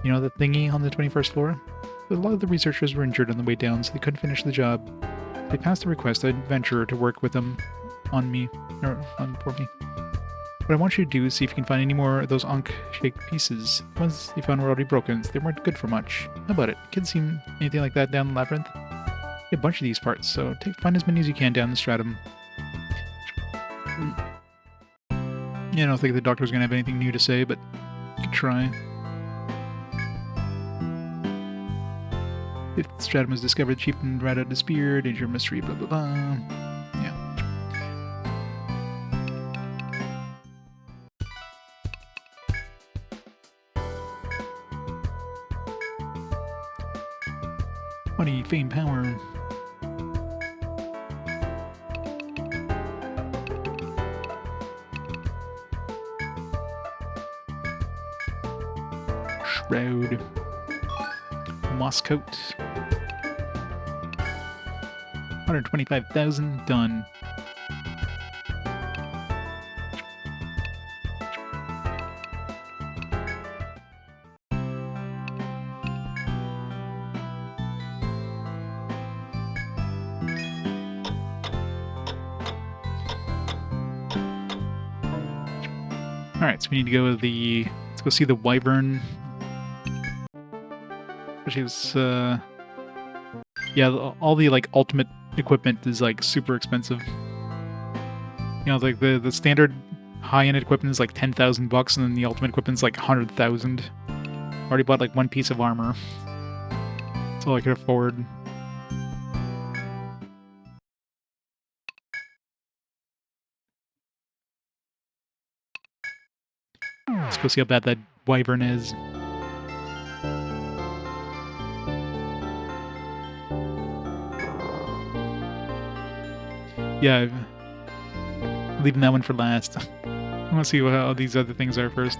Speaker 1: You know, that thingy on the 21st floor? But a lot of the researchers were injured on the way down, so they couldn't finish the job. They passed a request to an adventurer to work with them for me. What I want you to do is see if you can find any more of those Ankh-shaped pieces. The ones they found were already broken, so they weren't good for much. How about it? Kids seen anything like that down the labyrinth? A bunch of these parts, so find as many as you can down the stratum. Yeah, I don't think the doctor's gonna have anything new to say, but you could try. If the stratum was discovered, cheapened right out of the spear, danger, mystery, blah blah blah. Yeah. Money, fame, power. Shroud. Moss coat. 125,000 done. Alright, so we need to go with the... Let's go see the Wyvern. Actually, it's, yeah, all the, like, ultimate equipment is, like, super expensive. You know, like, the standard high-end equipment is, like, 10,000 bucks, and then the ultimate equipment is, like, 100,000. Already bought, like, one piece of armor. That's all I could afford. Let's go see how bad that Wyvern is. Yeah, leaving that one for last. I want to see how these other things are first.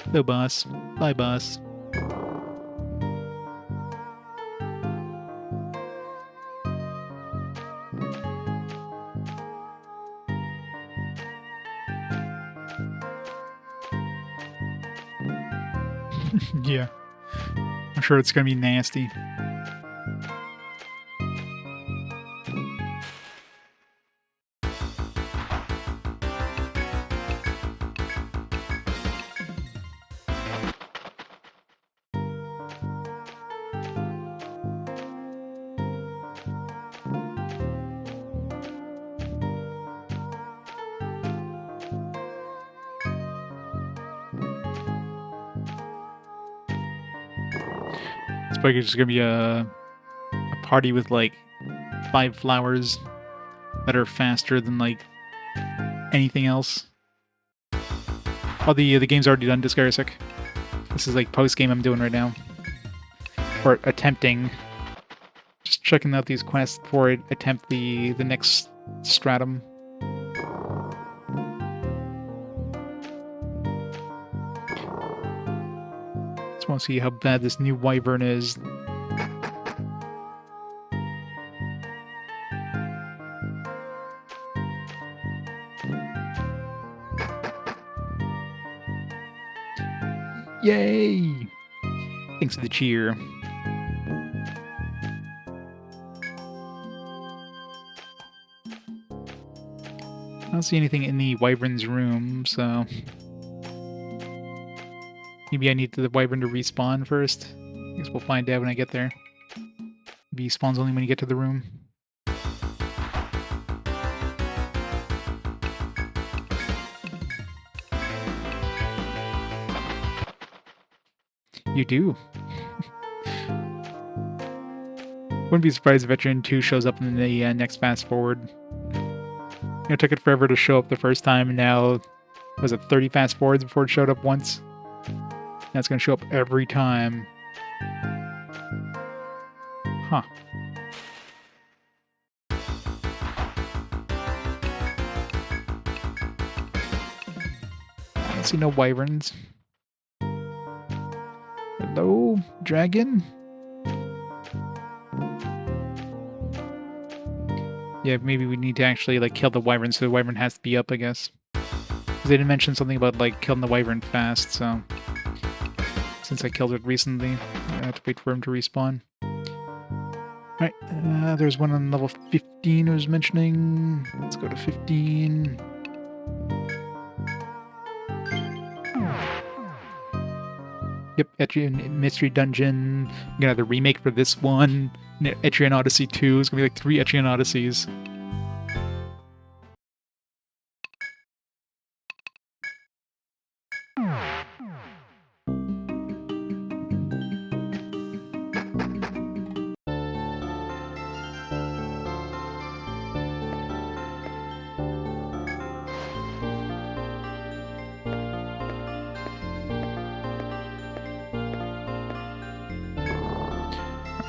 Speaker 1: Hello, boss. Bye, boss. Yeah. I'm sure it's gonna be nasty. It's probably just gonna be a party with like 5 flowers that are faster than like anything else. Oh, the game's already done, Disgarisic. This is like post-game I'm doing right now. Or attempting. Just checking out these quests before I attempt the next stratum. Just want to see how bad this new Wyvern is. Yay! Thanks for the cheer. I don't see anything in the Wyvern's room, so... Maybe I need the Wyvern to respawn first? I guess we'll find out when I get there. Maybe he spawns only when you get to the room. You do. Wouldn't be surprised if Etrian 2 shows up in the next fast forward. It took it forever to show up the first time, and now, was it 30 fast forwards before it showed up once? Now it's going to show up every time. Huh. I see no wyverns. Hello, dragon? Yeah, maybe we need to actually, like, kill the wyvern, so the wyvern has to be up, I guess. Because they didn't mention something about, like, killing the wyvern fast, so... Since I killed it recently, I have to wait for him to respawn. Alright, there's one on level 15 who was mentioning. Let's go to 15. Yep, Etrian Mystery Dungeon. I'm gonna have the remake for this one. Etrian Odyssey 2. It's gonna be like 3 Etrian Odysseys.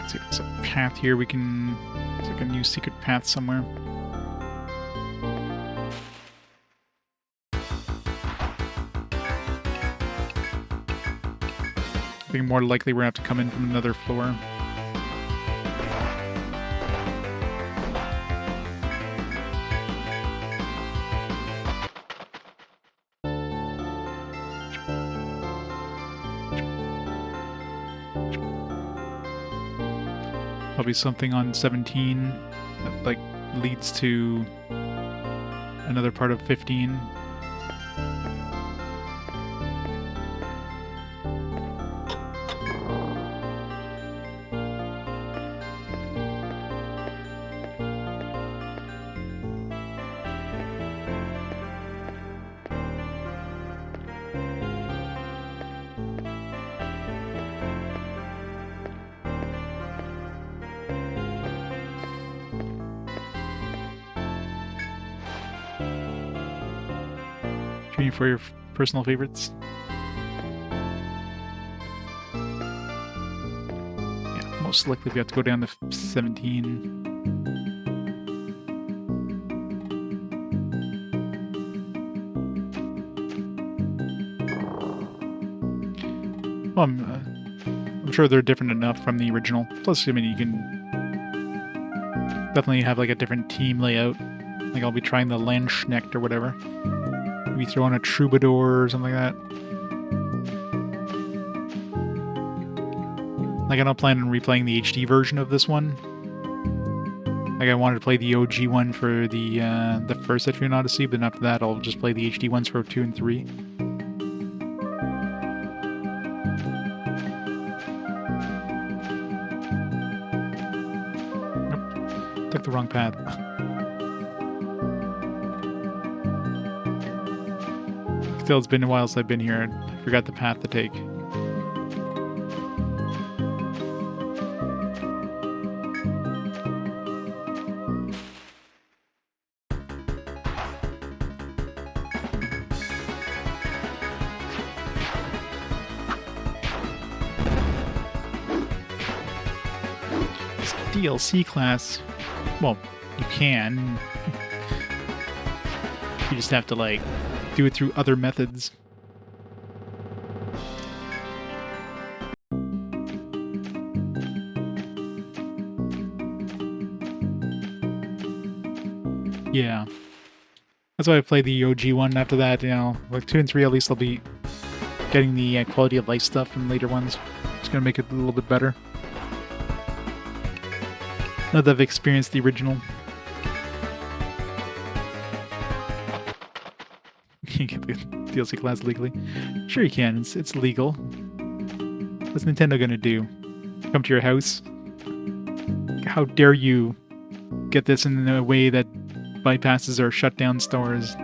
Speaker 1: See if there's a path here we can... It's like a new secret path somewhere. I think more likely we're gonna have to come in from another floor. Probably something on 17 that, like, leads to another part of 15. For your personal favorites. Yeah, most likely we have to go down to 17. Well, I'm sure they're different enough from the original. Plus, I mean, you can definitely have like a different team layout. Like I'll be trying the Landsknecht or whatever. Maybe throw in a troubadour or something like that. Like, I don't plan on replaying the HD version of this one. Like, I wanted to play the OG one for the first Etrian Odyssey, but after that, I'll just play the HD ones for 2 and 3. Nope. Took the wrong path. Still, it's been a while since I've been here. I forgot the path to take. This DLC class, well, you can. You just have to, like, do it through other methods. Yeah. That's why I played the OG one. After that, you know, like 2 and 3, at least I'll be getting the quality of life stuff from later ones. It's gonna make it a little bit better. Now that I've experienced the original. You can get the DLC class legally. Sure you can, it's legal. What's Nintendo gonna do? Come to your house? How dare you get this in a way that bypasses or shut down stores?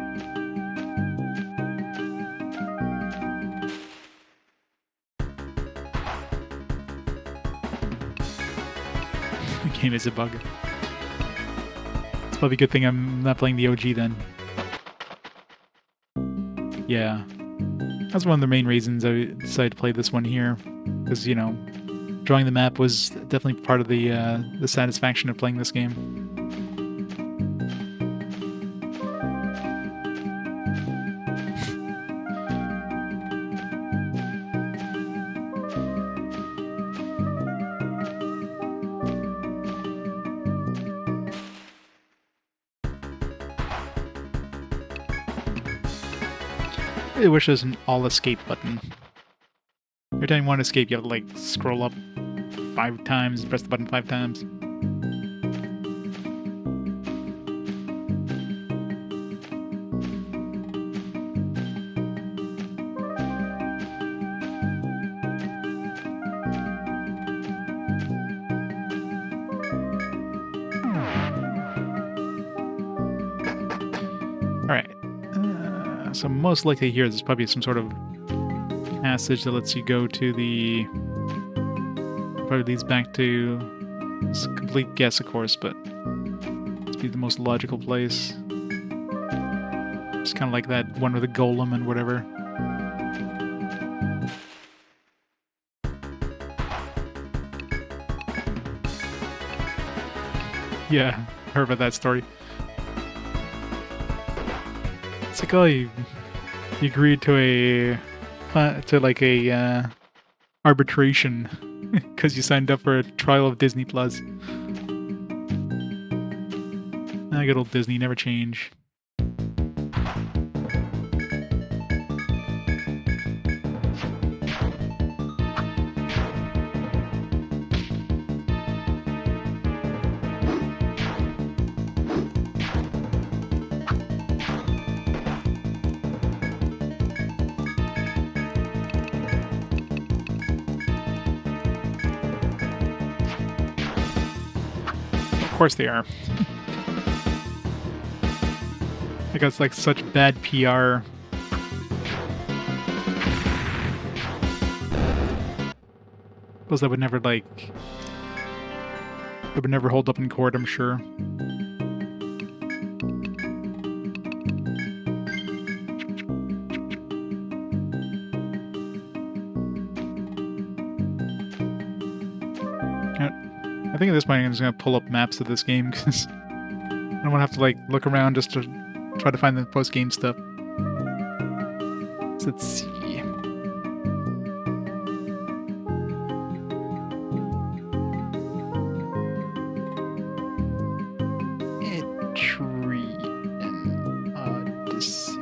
Speaker 1: The game is a bug. It's probably a good thing I'm not playing the OG then. Yeah. That's one of the main reasons I decided to play this one here. Because, you know, drawing the map was definitely part of the satisfaction of playing this game. I wish there's an all escape button. Every time you want to escape, you have to like scroll up 5 times, press the button 5 times. Alright. So most likely here, there's probably some sort of passage that lets you go to the... Probably leads back to... It's a complete guess, of course, but... It's be the most logical place. It's kind of like that one with the golem and whatever. Yeah, heard about that story. It's like, oh, you agreed to a arbitration because you signed up for a trial of Disney Plus. Good old Disney, never change. Of course they are. I guess like such bad PR. Suppose that would never like... It would never hold up in court, I'm sure. I think at this point I'm just going to pull up maps of this game because I don't want to have to like look around just to try to find the post-game stuff. So let's see. Etrian Odyssey.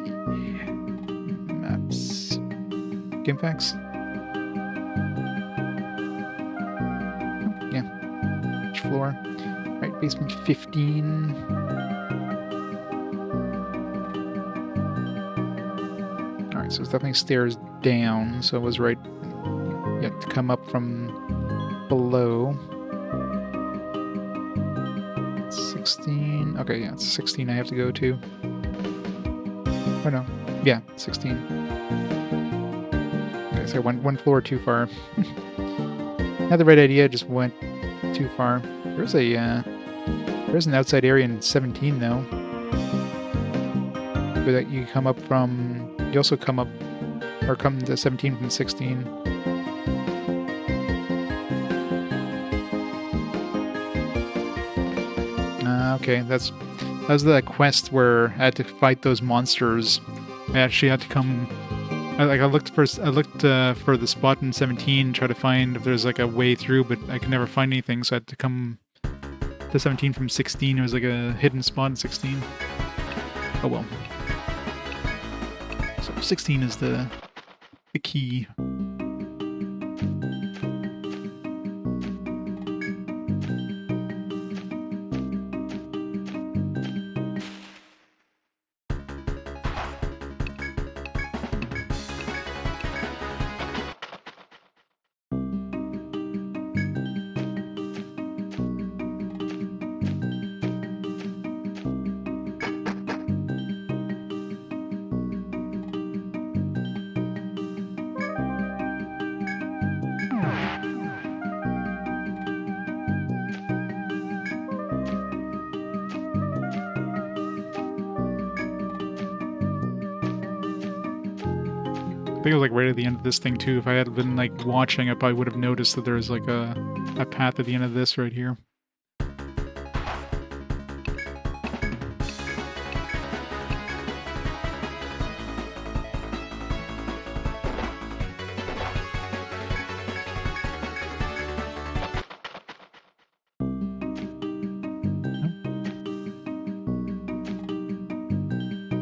Speaker 1: Maps. Game facts? Floor. Right, basement 15. Alright, so it's definitely stairs down, so it was right. You have to come up from below. 16. Okay, yeah, it's 16 I have to go to. Oh no. Yeah, 16. Okay, so I went one floor too far. Had the right idea, just went too far. There's an outside area in 17 though. Where that you come up from. You also come up or come to 17 from 16. Okay, that was the quest where I had to fight those monsters. I actually had to come. I looked for the spot in 17, try to find if there's like a way through, but I could never find anything, so I had to come to 17 from 16. It was like a hidden spot in 16. Oh well. So 16 is the key. I think it was like right at the end of this thing too. If I had been like watching, I probably would have noticed that there was like a path at the end of this right here.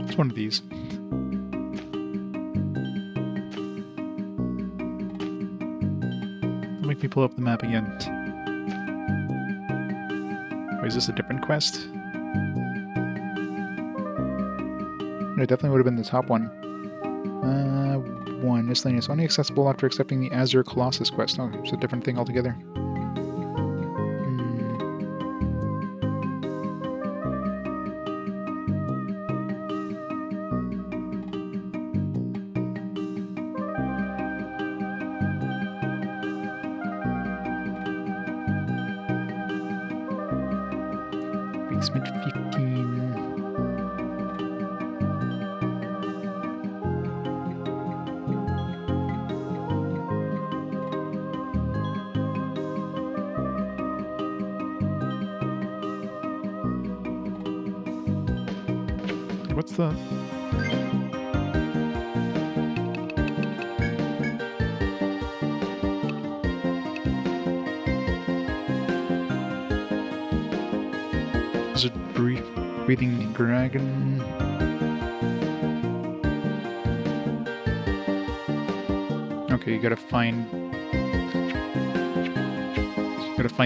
Speaker 1: It's one of these. me pull up the map again. Or is this a different quest? No, it definitely would have been the top one. 1. Miscellaneous. Only accessible after accepting the Azure Colossus quest. Oh, it's a different thing altogether. Basement 15. What's the... Is it breathing dragon? Okay, you gotta find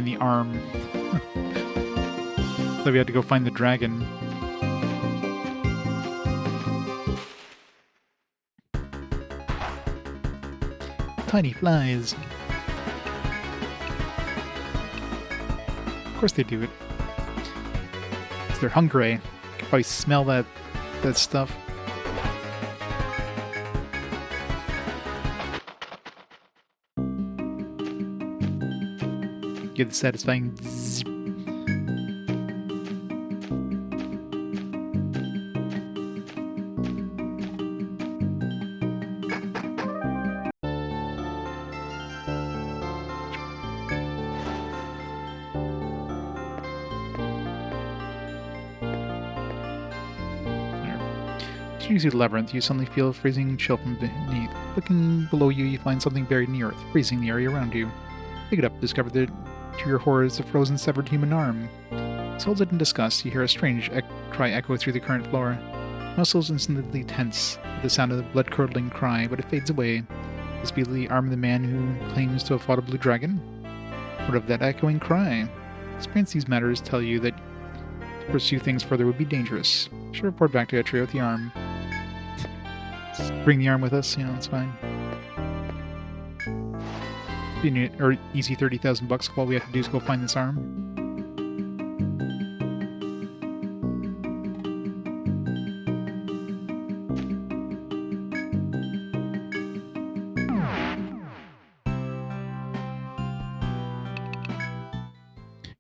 Speaker 1: the arm. So we had to go find the dragon. Tiny flies. Of course they do it. Because they're hungry. You can probably smell that stuff. Get the satisfying zzz. As you see the labyrinth, you suddenly feel a freezing chill from beneath. Looking below you, you find something buried in the earth, freezing the area around you. Pick it up, discover that, to your horror, it's a frozen, severed human arm. As holds it in disgust, you hear a strange cry echo through the current floor. Muscles instantly tense at the sound of the blood-curdling cry, but it fades away. This be the arm of the man who claims to have fought a blue dragon? What of that echoing cry? Experience these matters tell you that to pursue things further would be dangerous. You should report back to Etrian with the arm. Just bring the arm with us, it's fine. Or easy 30,000 bucks. All we have to do is go find this arm.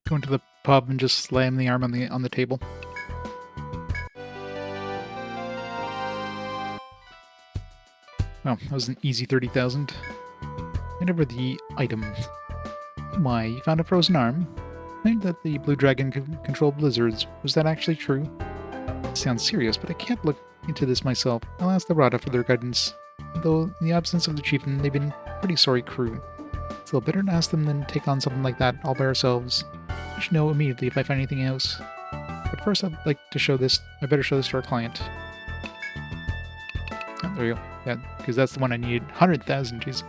Speaker 1: Go into the pub and just slam the arm on the table. Well, that was an easy 30,000. And over the item. Why, you found a frozen arm? Claimed that the blue dragon could control blizzards. Was that actually true? It sounds serious, but I can't look into this myself. I'll ask the Rada for their guidance. Though, in the absence of the chieftain, they've been a pretty sorry crew. Still, better to ask them than take on something like that all by ourselves. I should know immediately if I find anything else. But first, I'd like to show this. I better show this to our client. Oh, there we go. Yeah, because that's the one I needed. 100,000, jeez.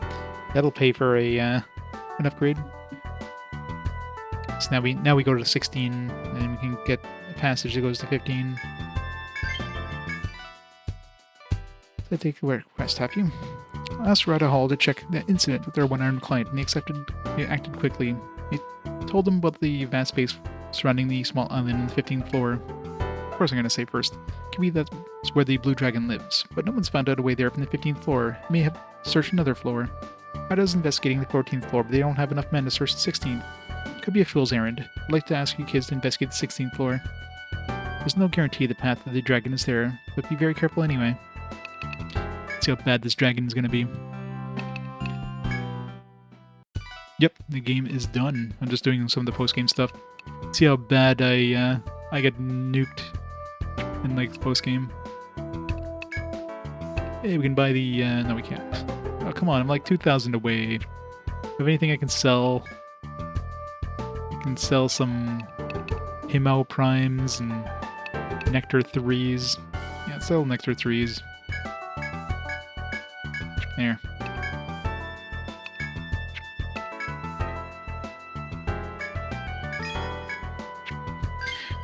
Speaker 1: That'll pay for an upgrade. So now we go to 16, and we can get a passage that goes to 15. So take a request, have you? I asked Rada Hall to check the incident with their one-armed client, and he acted quickly. He told them about the vast space surrounding the small island on the 15th floor. Of course I'm going to say first. It can be that's where the blue dragon lives, but no one's found out a way there from the 15th floor. May have searched another floor. Rada's investigating the 14th floor, but they don't have enough men to search the 16th. It could be a fool's errand. I'd like to ask you kids to investigate the 16th floor. There's no guarantee the path of the dragon is there, but be very careful anyway. Let's see how bad this dragon is going to be. Yep, the game is done. I'm just doing some of the post-game stuff. See how bad I get nuked in like post-game. Hey, we can buy the no, we can't. Oh, come on, I'm like 2,000 away. If anything I can sell, I can sell some Himao Primes and Nectar 3s. Yeah, sell Nectar 3s. There.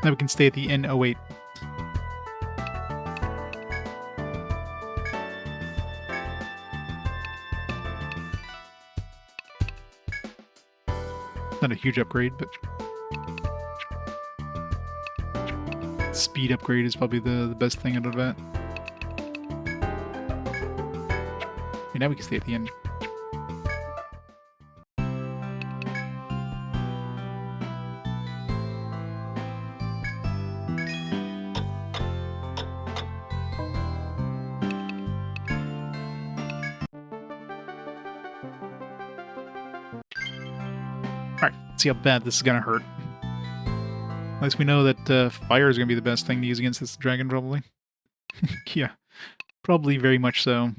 Speaker 1: Now we can stay at the inn. Oh wait. Not a huge upgrade, but speed upgrade is probably the best thing out of that. Okay, now we can stay at the inn. Alright, let's see how bad this is gonna hurt. At least we know that fire is gonna be the best thing to use against this dragon, probably. Yeah, probably very much so.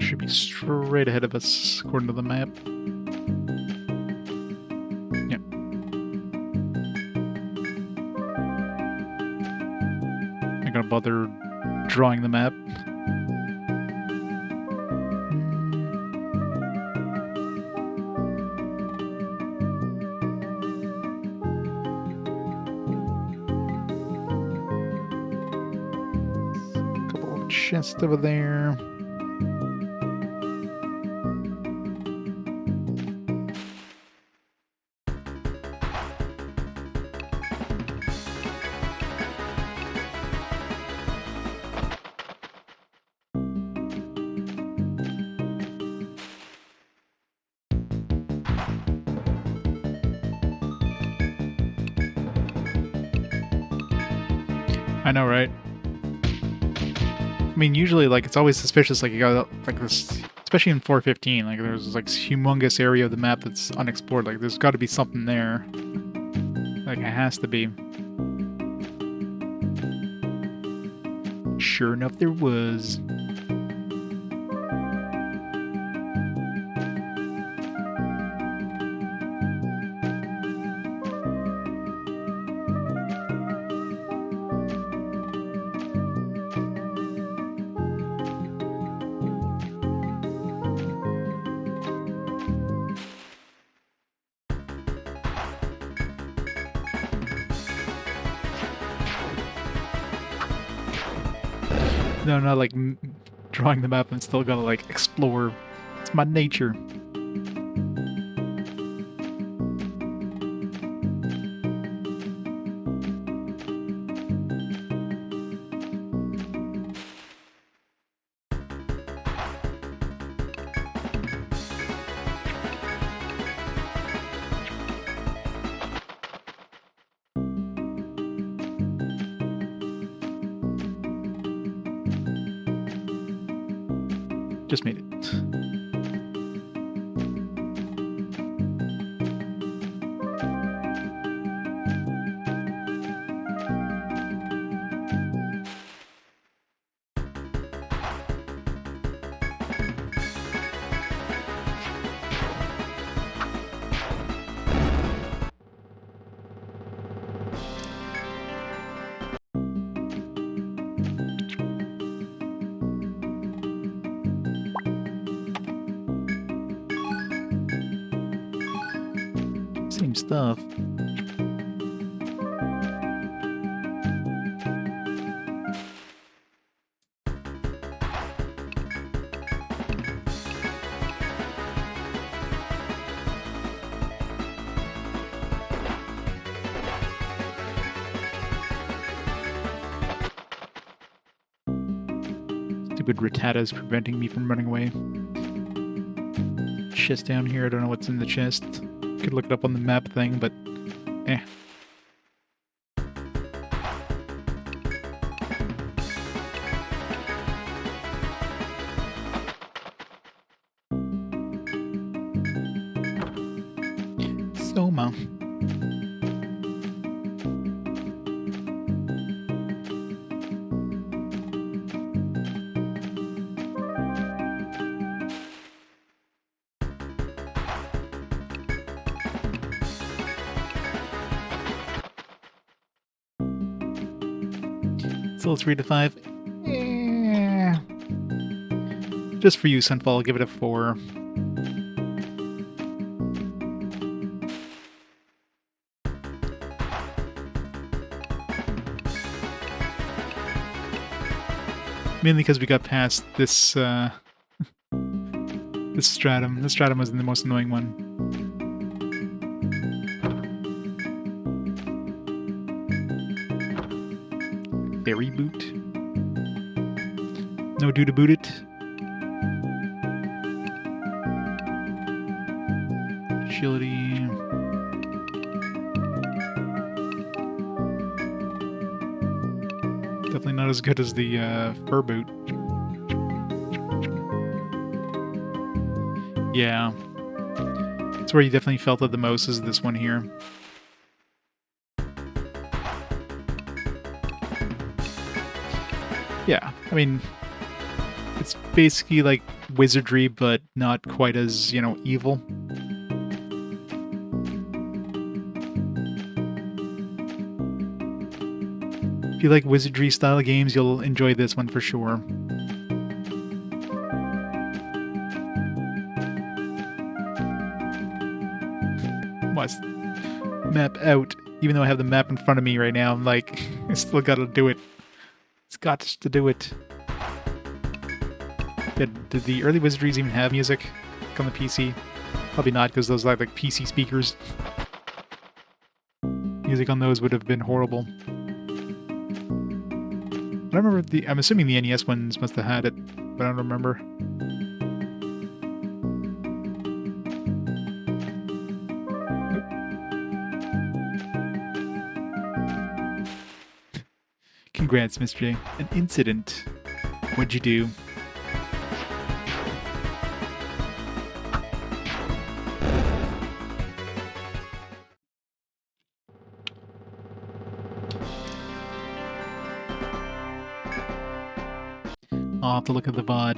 Speaker 1: Should be straight ahead of us, according to the map. Yep. Not gonna bother drawing the map. Couple of chests over there. I know, right? I mean, usually, like, it's always suspicious, like, you got, like, this, especially in 415, like, there's, like, this humongous area of the map that's unexplored, like, there's gotta be something there. Like, it has to be. Sure enough, there was. No, not like drawing the map and still gotta like explore. It's my nature. Just made it. Same stuff. Stupid Rattatas preventing me from running away. Chest down here, I don't know what's in the chest. Could look it up on the map thing, but eh. Soma. Still 3 to 5. Just for you, Sunfall, I'll give it a 4. Mainly because we got past this this stratum. This stratum was the most annoying one. Fairy boot. No do to boot it. Agility. Definitely not as good as the fur boot. Yeah. That's where you definitely felt it the most, is this one here. Yeah, I mean, it's basically like wizardry, but not quite as, you know, evil. If you like wizardry style games, you'll enjoy this one for sure. Must map out. Even though I have the map in front of me right now, I'm like, I still gotta do it. It's got to do it. Did the early wizardries even have music on the PC? Probably not, because those are like PC speakers. Music on those would have been horrible. I don't remember I'm assuming the NES ones must have had it, but I don't remember. Congrats, Mr. J. An incident. What'd you do? I'll have to look at the VOD.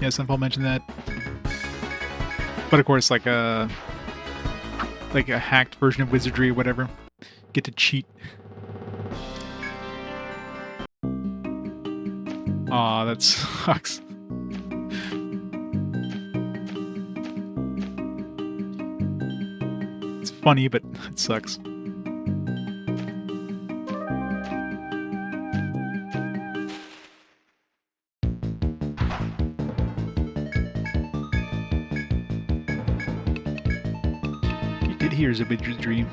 Speaker 1: Yeah, Sunfall mentioned that. But of course, like a hacked version of wizardry or whatever. Get to cheat. Aw, that sucks. It's funny, but it sucks. Here's a wizardry.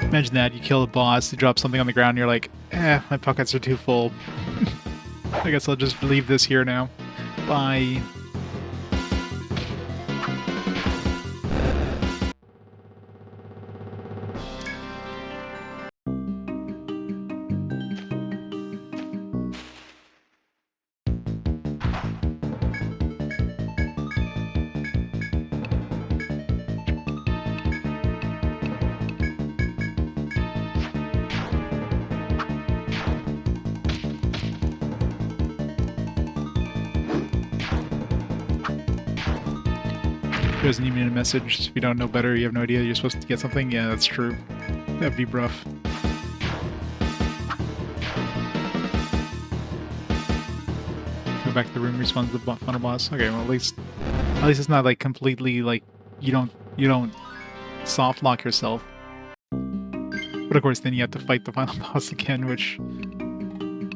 Speaker 1: Imagine that, you kill a boss, you drop something on the ground, and you're like, my pockets are too full. I guess I'll just leave this here now. Bye. There isn't even a message. If you don't know better, you have no idea you're supposed to get something. Yeah, that's true. That'd be rough. Go back to the room, respawn to the final boss. Okay, well at least it's not like completely like you don't soft lock yourself. But of course, then you have to fight the final boss again, which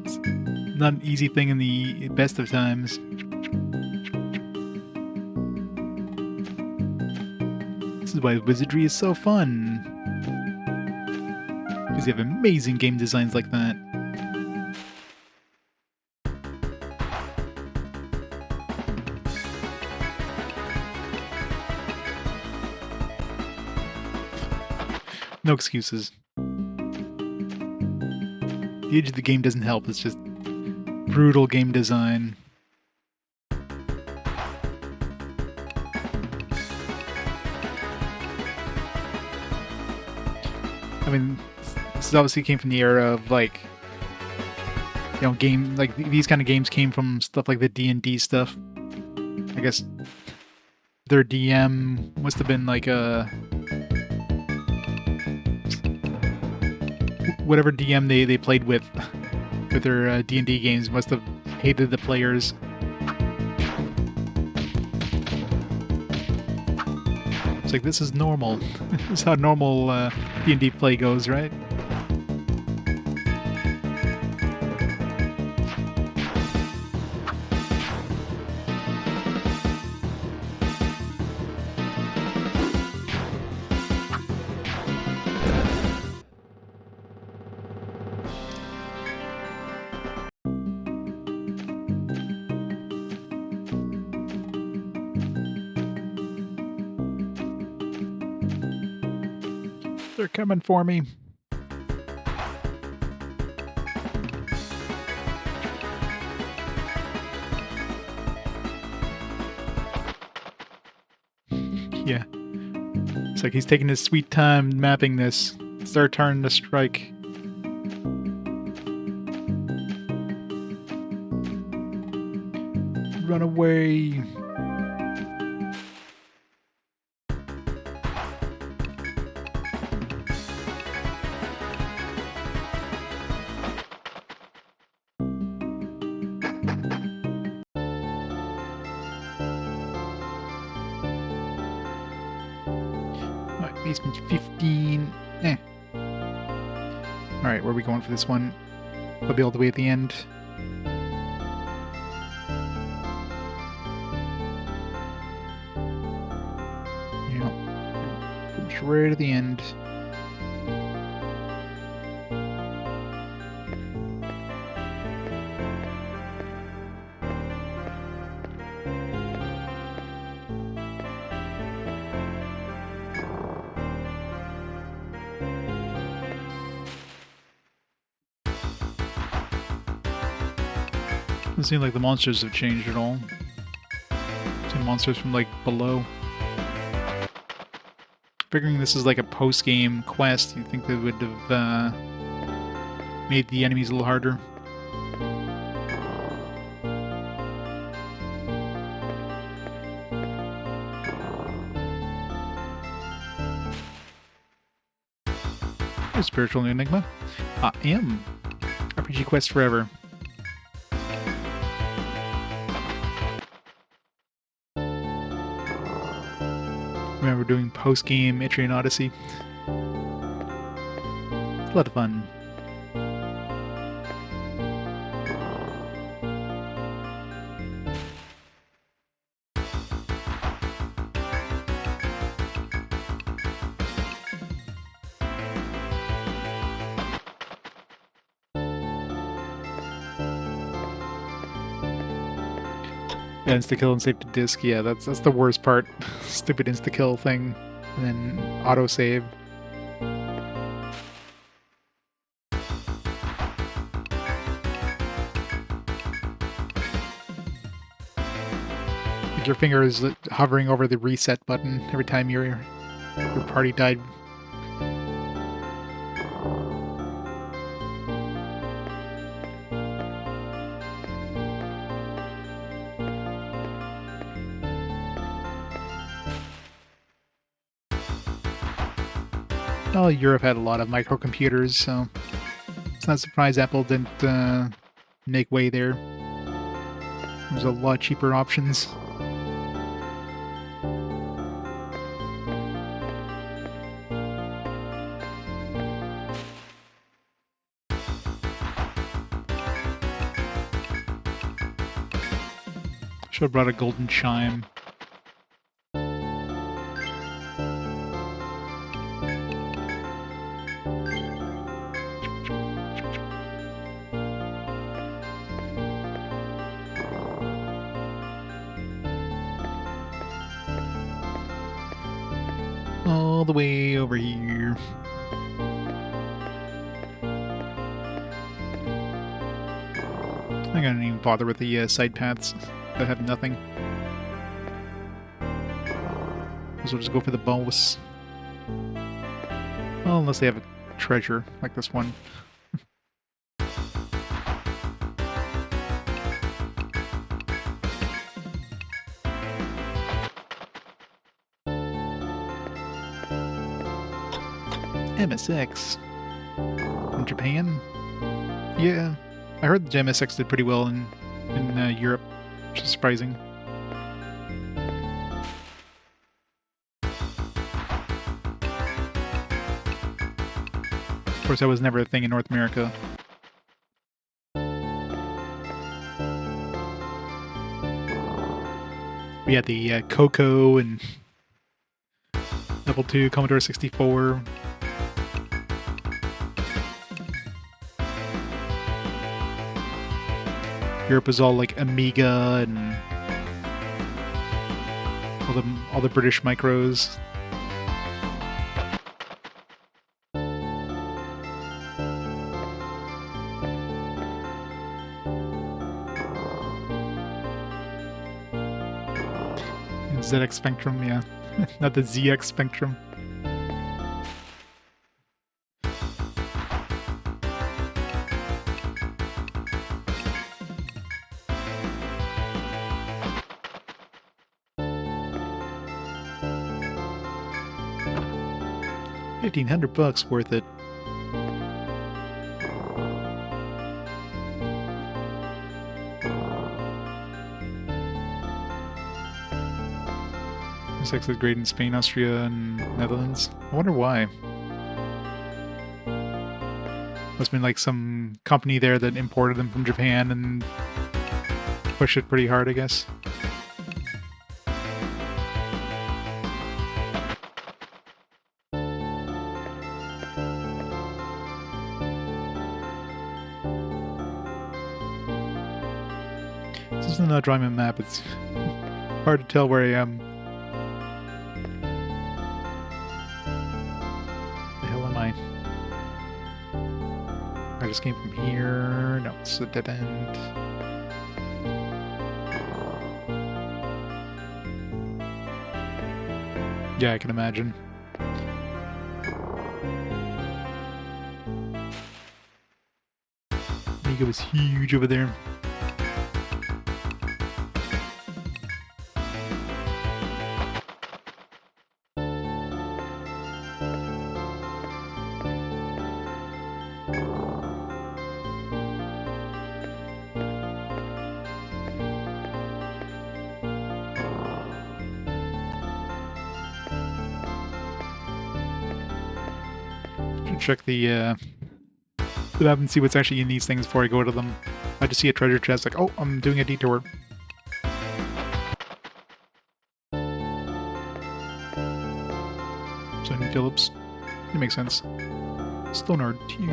Speaker 1: is not an easy thing in the best of times. This is why wizardry is so fun. Because you have amazing game designs like that. No excuses. The age of the game doesn't help, it's just brutal game design. I mean, this obviously came from the era of like, you know, these kind of games came from stuff like the D&D stuff. I guess their DM must have been like whatever DM they played with their D&D games must have hated the players. It's like, this is normal. This is how normal D&D play goes, right? They're coming for me. Yeah. It's like he's taking his sweet time mapping this. It's their turn to strike. Run away. Basement 15. Alright, where are we going for this one? I'll be all the way at the end. Yeah. Push right at the end. Doesn't seem like the monsters have changed at all. See monsters from like below. Figuring this is like a post-game quest, you'd think they would have made the enemies a little harder. A spiritual enigma. I am. RPG quest forever. Remember doing post-game Etrian Odyssey? It's a lot of fun. Yeah, insta-kill and save to disk. Yeah, that's the worst part. Stupid insta-kill thing. And then auto-save. Like your finger is hovering over the reset button every time your party died. Well, Europe had a lot of microcomputers, so it's not surprised Apple didn't make way there. There's a lot cheaper options. Should have brought a golden chime. All the way over here. I'm gonna even bother with the side paths that have nothing. So we'll just go for the bonus. Well, unless they have a treasure, like this one. MSX. From Japan? Yeah. I heard the MSX did pretty well in Europe, which is surprising. Of course, that was never a thing in North America. We had the Coco and Level 2, Commodore 64. Europe was all like Amiga and all the British micros. ZX Spectrum, yeah. Not the ZX Spectrum. $1,500 worth it. Sex is great in Spain, Austria, and Netherlands. I wonder why. Must have been like some company there that imported them from Japan and pushed it pretty hard, I guess. This is not drawing my map. It's hard to tell where I am. I just came from here. No, it's a dead end. Yeah, I can imagine. Amiga was huge over there. Check the map and see what's actually in these things before I go to them. I just see a treasure chest, like, oh, I'm doing a detour. Simon Phillips. It makes sense. Stonard 2.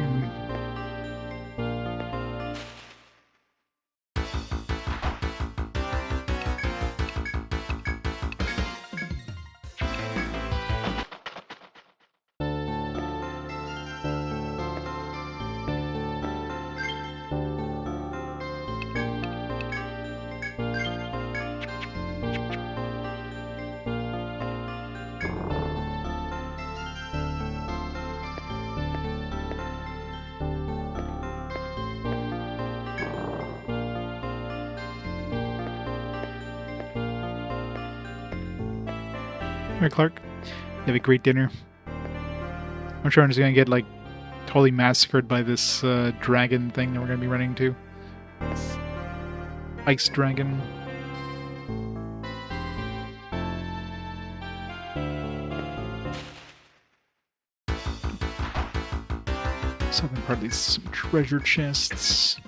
Speaker 1: Alright, Clark. You have a great dinner. I'm sure I'm just gonna get like totally massacred by this dragon thing that we're gonna be running into. Ice dragon. Southern part of these some treasure chests.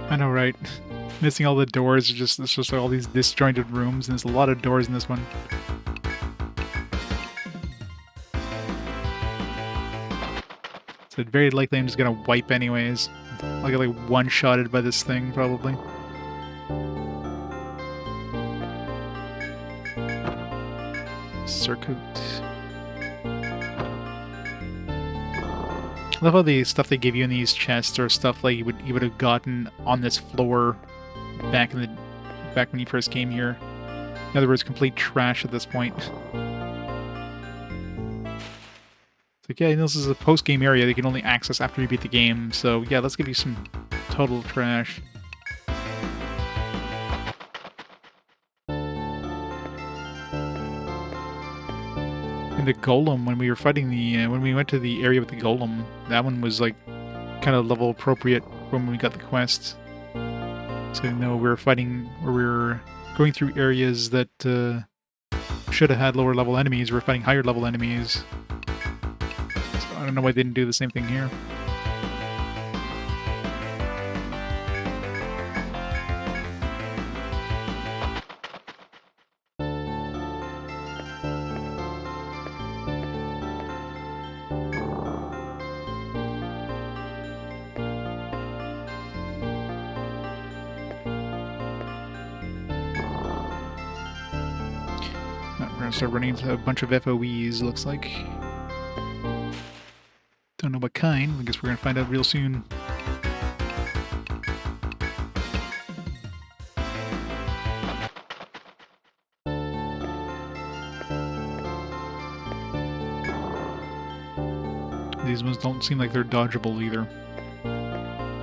Speaker 1: I know, right? Missing all the doors, it's just like all these disjointed rooms, and there's a lot of doors in this one. So very likely I'm just gonna wipe anyways. I'll get like one-shotted by this thing, probably. Circuit. I love how the stuff they give you in these chests are stuff like you would have gotten on this floor back when you first came here. In other words, complete trash at this point. It's like, yeah, this is a post-game area that you can only access after you beat the game, so yeah, let's give you some total trash. And the golem, when we were fighting the when we went to the area with the golem, that one was like kind of level appropriate when we got the quest. So no, we were fighting, or we were going through areas that should have had lower level enemies. We're fighting higher level enemies. So I don't know why they didn't do the same thing here. Start running into a bunch of FOEs, looks like. Don't know what kind. I guess we're gonna find out real soon. These ones don't seem like they're dodgeable either.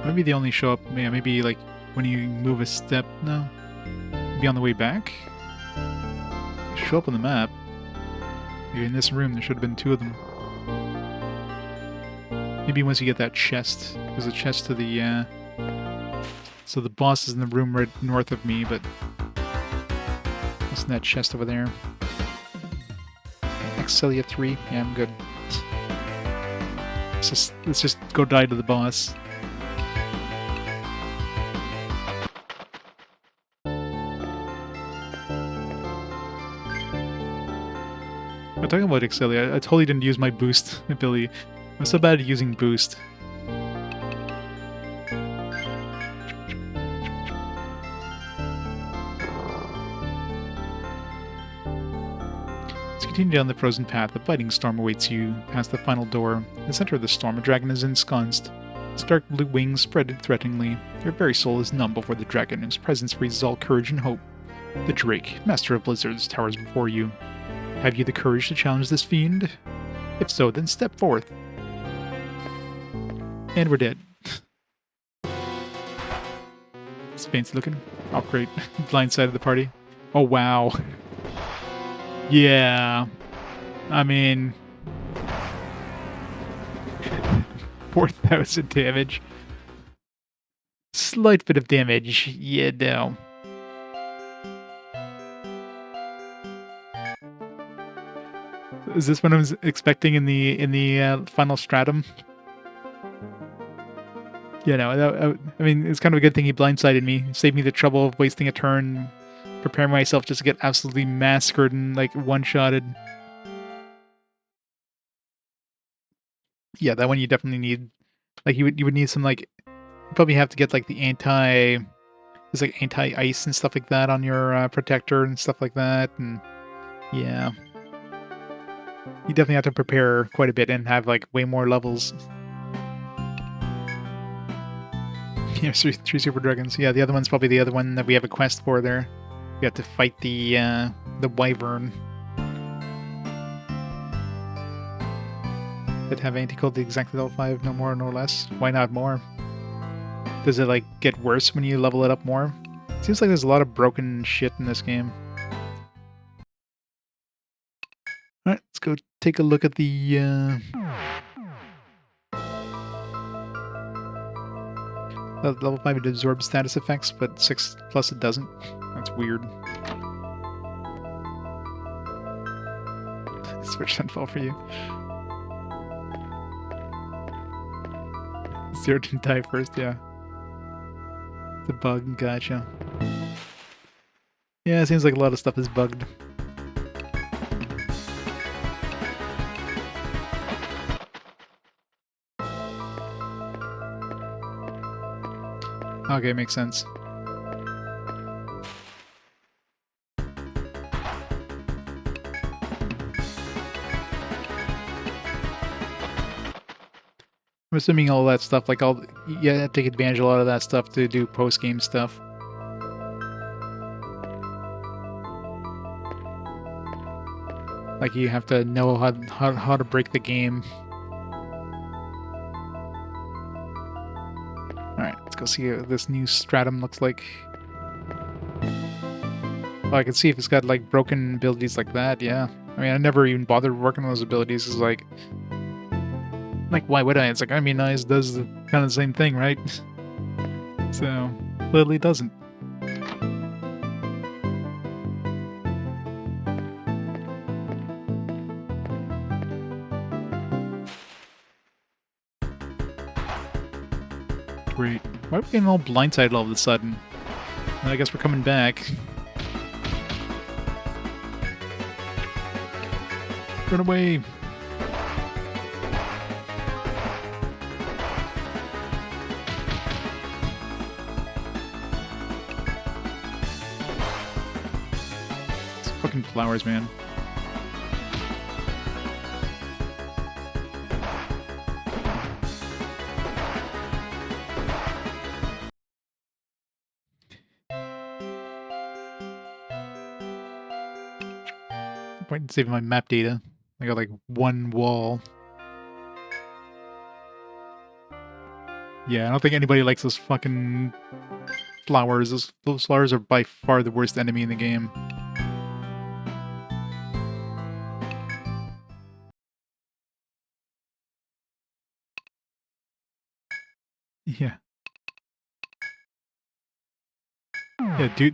Speaker 1: Maybe they only show up, yeah, maybe like when you move a step. No, maybe on the way back. Show up on the map. Maybe in this room there should have been two of them. Maybe once you get that chest. There's a chest to the so the boss is in the room right north of me, but what's in that chest over there? Excelia 3? Yeah, I'm good. Let's just go die to the boss. I'm talking about Excelia. I totally didn't use my boost ability. I'm so bad at using boost. Let's continue down the frozen path. A biting storm awaits you past the final door. In the center of the storm, a dragon is ensconced. Its dark blue wings spread threateningly. Your very soul is numb before the dragon, whose presence freezes all courage and hope. The Drake, master of blizzards, towers before you. Have you the courage to challenge this fiend? If so, then step forth. And we're dead. It's fancy looking. Oh, great. Blind side of the party. Oh, wow. Yeah. I mean... 4,000 damage. Slight bit of damage. Yeah, no. Is this what I was expecting in the final stratum? You know, I mean, it's kind of a good thing he blindsided me. Saved me the trouble of wasting a turn, preparing myself just to get absolutely massacred and, like, one-shotted. Yeah, that one you definitely need. Like, you would need some, like... You probably have to get, like, the there's, like, anti-ice and stuff like that on your protector and stuff like that, and... Yeah. You definitely have to prepare quite a bit and have, like, way more levels. Yeah, three super dragons. Yeah, the other one's probably the other one that we have a quest for there. We have to fight the wyvern. That have anti-code the exact level 5, no more, no less. Why not more? Does it, like, get worse when you level it up more? Seems like there's a lot of broken shit in this game. Alright, let's go take a look at the, level 5 it absorbs status effects, but 6 plus it doesn't. That's weird. Switch that fall for you. 0 to die first, yeah. It's a bug, gotcha. Yeah, it seems like a lot of stuff is bugged. Okay, makes sense. I'm assuming all that stuff, like you have to take advantage of a lot of that stuff to do post-game stuff. Like you have to know how to break the game. Alright, let's go see what this new stratum looks like. Oh, I can see if it's got like broken abilities like that, yeah. I mean, I never even bothered working on those abilities, because like, why would I? It's like, I mean, Eyes does kind of the same thing, right? So, clearly doesn't. Great. Why are we getting all blindsided all of a sudden? Well, I guess we're coming back. Run away! These fucking flowers, man. Point in saving my map data. I got like one wall. Yeah, I don't think anybody likes those fucking flowers. Those flowers are by far the worst enemy in the game. Yeah. Yeah,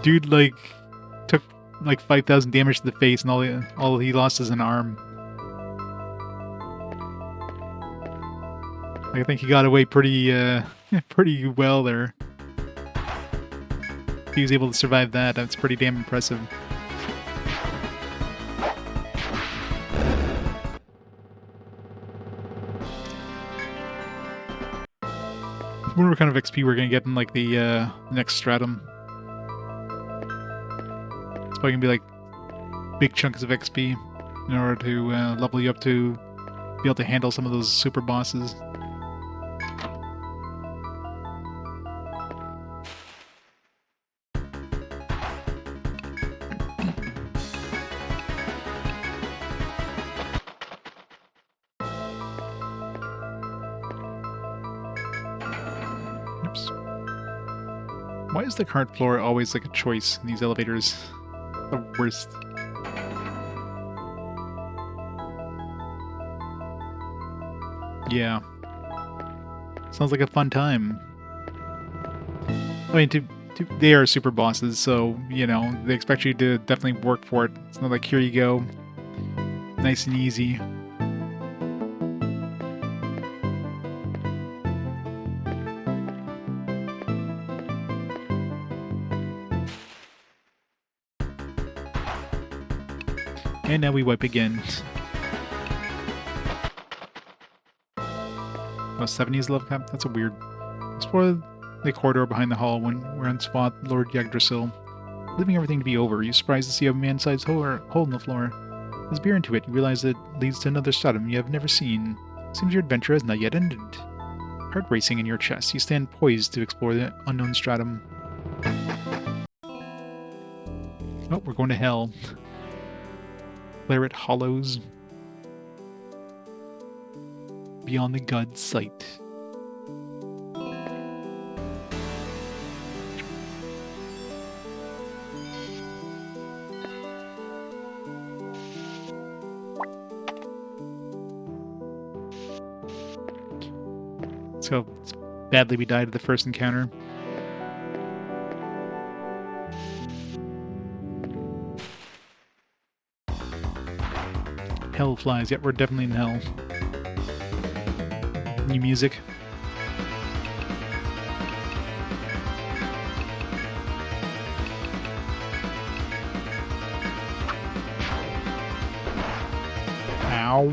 Speaker 1: dude, like, took like 5,000 damage to the face, and all he lost is an arm. I think he got away pretty pretty well there. If he was able to survive that, that's pretty damn impressive. I wonder what kind of XP we're gonna get in like the next stratum. It's probably gonna be like big chunks of XP in order to level you up to be able to handle some of those super bosses. Oops. Why is the current floor always like a choice in these elevators? The worst. Yeah. Sounds like a fun time. I mean, they are super bosses, so, you know, they expect you to definitely work for it. It's not like, here you go. Nice and easy. And now we wipe again. Oh, 70 is level cap? That's a weird. Explore the corridor behind the hall when we're on spot Lord Yggdrasil. Leaving everything to be over, you're surprised to see a man-sized hole in the floor. There's beer into it. You realize it leads to another stratum you have never seen. Seems your adventure has not yet ended. Heart racing in your chest. You stand poised to explore the unknown stratum. Oh, we're going to hell. Claret Hollows. Beyond the god's sight. So badly we died at the first encounter. Hell flies. Yep, we're definitely in hell. New music. Ow.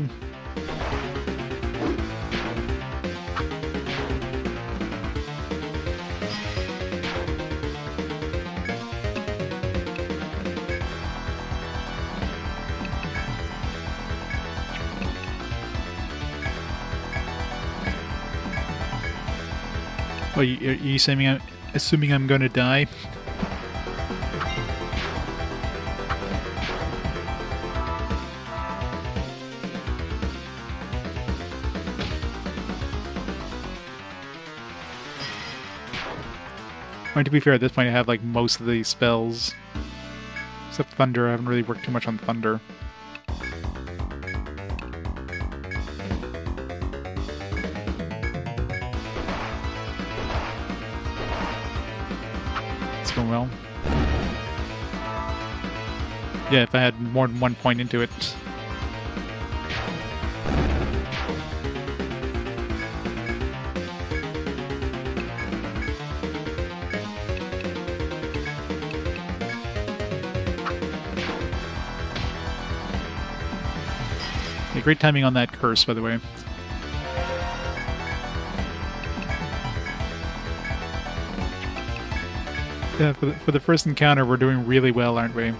Speaker 1: Are you assuming I'm going to die? I mean, to be fair, at this point I have like most of the spells. Except Thunder. I haven't really worked too much on Thunder. Well, yeah, if I had more than 1 point into it. Yeah, great timing on that curse, by the way. Yeah, for the first encounter, we're doing really well, aren't we?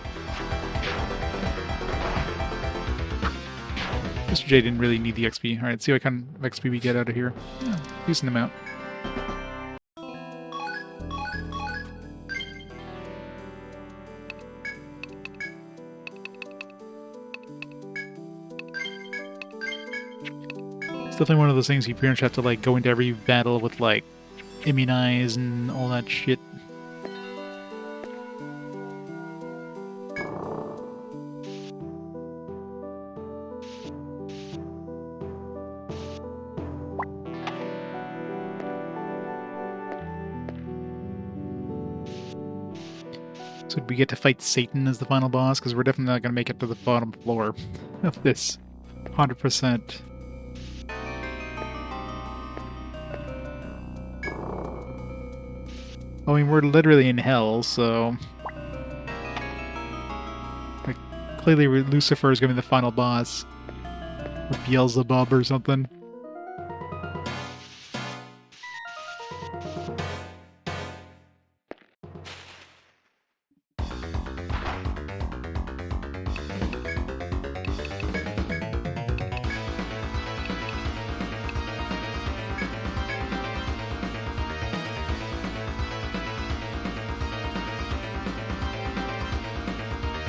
Speaker 1: Mr. J didn't really need the XP. Alright, let's see what kind of XP we get out of here. Yeah, decent amount. It's definitely one of those things you pretty much have to like go into every battle with like immunize and all that shit. So we get to fight Satan as the final boss, because we're definitely not going to make it to the bottom floor of this. 100%. I mean, we're literally in hell, so... like, clearly Lucifer is going to be the final boss. Or Beelzebub or something.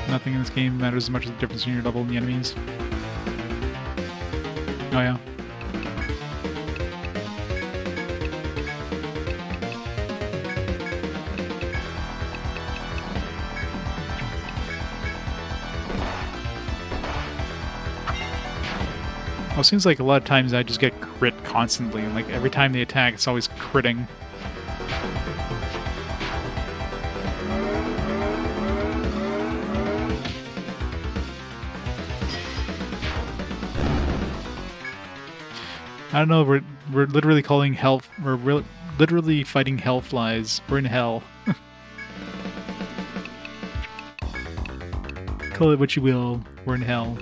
Speaker 1: Nothing in this game matters as much as the difference between your level and the enemies. Oh yeah. Well, it seems like a lot of times I just get crit constantly, and like every time they attack, it's always critting. I don't know, we're literally calling hell, we're literally fighting hell flies. We're in hell. Call it what you will, we're in hell.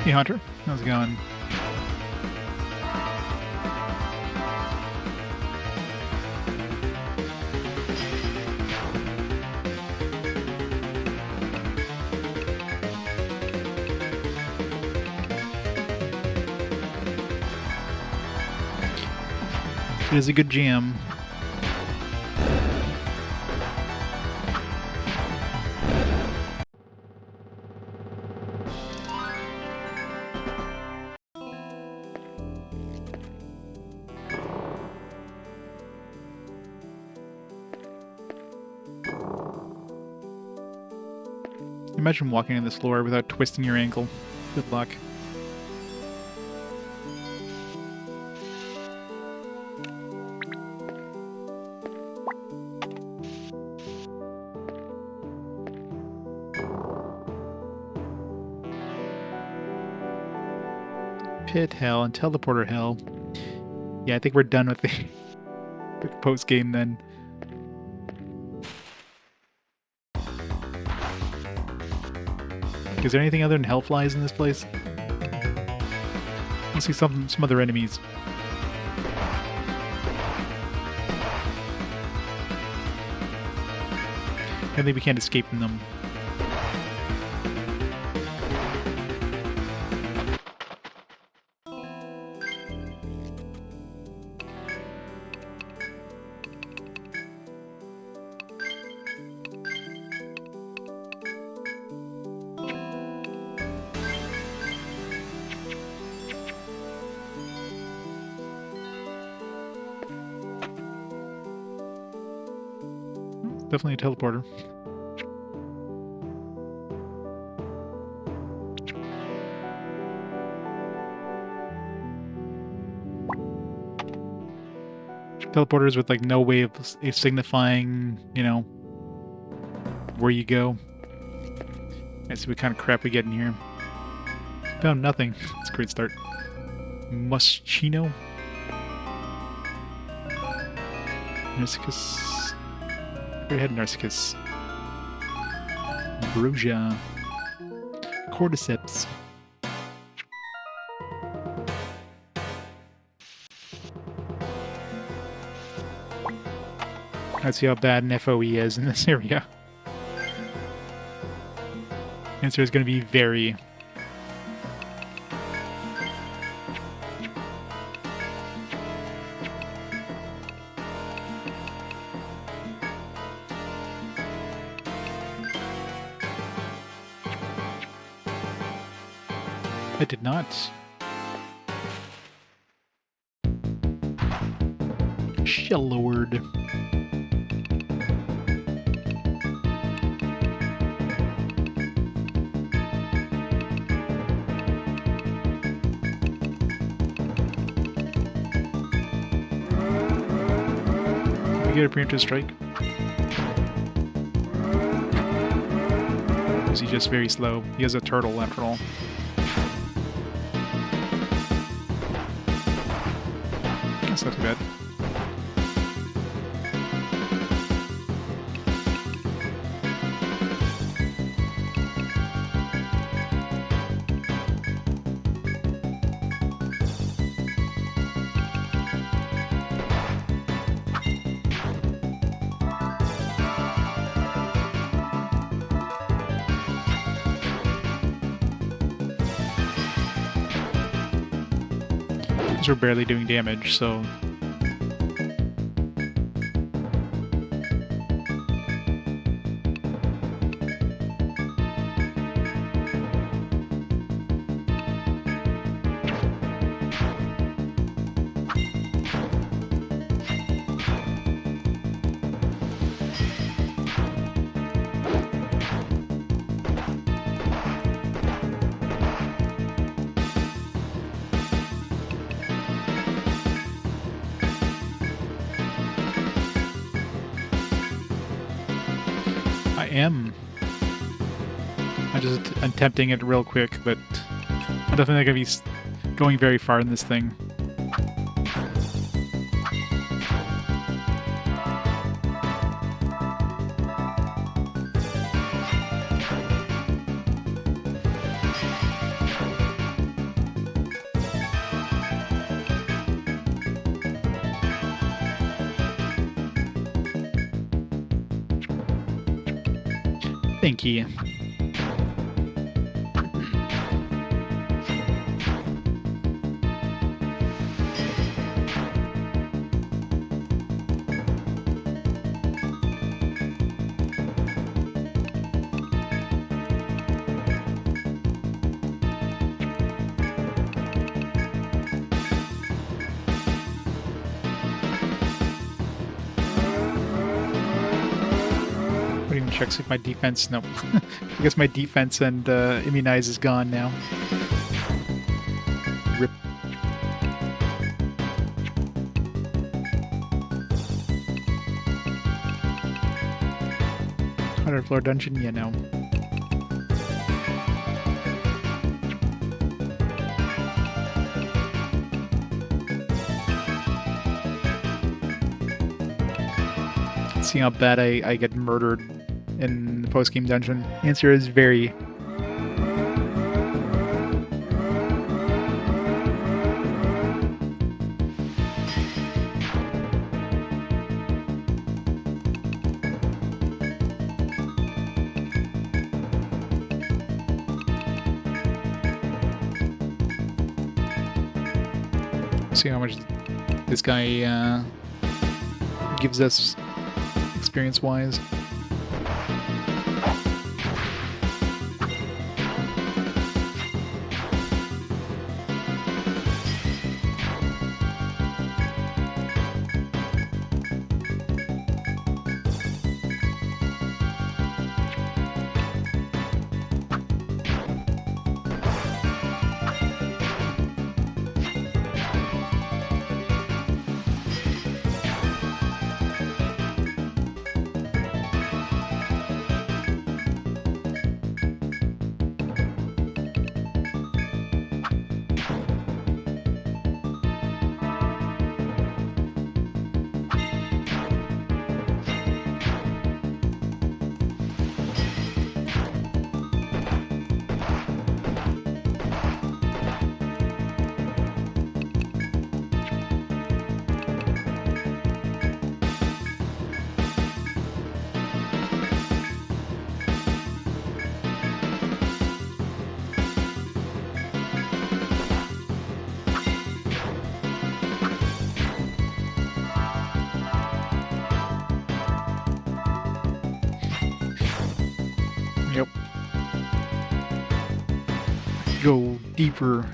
Speaker 1: Hey Hunter, how's it going? It is a good jam. Imagine walking in this lore without twisting your ankle. Good luck. Pit hell and teleporter hell. Yeah, I think we're done with the with post game then. Is there anything other than hellflies in this place? Let's see some other enemies. I think we can't escape from them. Definitely a teleporter. Teleporters with like no way of signifying, you know, where you go. Let's see what kind of crap we get in here. Found nothing. It's a great start. Muschino. Narsicus. Go ahead, Narsicus. Bruja. Cordyceps. Let's see how bad an FOE is in this area. Answer is going to be very. I did not. Shellord. We get a preemptive strike. Or is he just very slow? He has a turtle after all. That's not too bad. We're barely doing damage, so I'm just attempting it real quick, but I'm definitely not going to be going very far in this thing. Thank you. check see if my defense... No. I guess my defense and immunize is gone now. Rip. 100th floor dungeon? Yeah, no. See how bad I get murdered in the post-game dungeon? The answer is very. See how much this guy gives us experience-wise. Yep. Go deeper.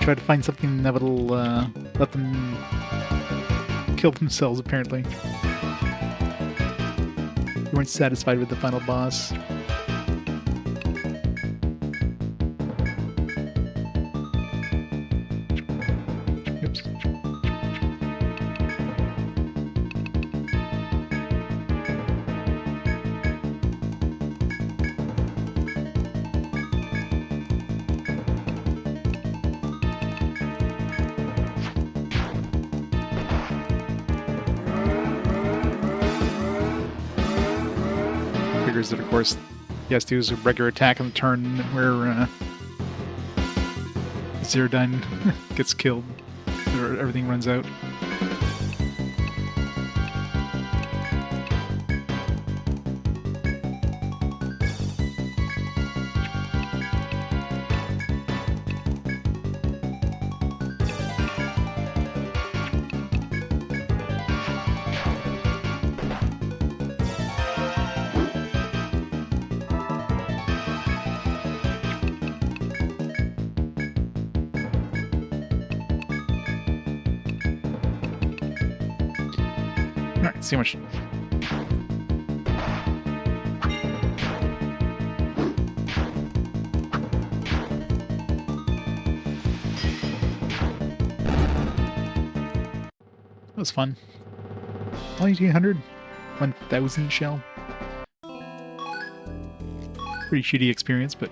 Speaker 1: Try to find something that will let them kill themselves, apparently. You weren't satisfied with the final boss. Oops. That, of course, he has to use a regular attack on the turn where Zerdine gets killed, or everything runs out. Alright, see how much. That was fun. Only 800? 1,000 shell. Pretty shitty experience, but.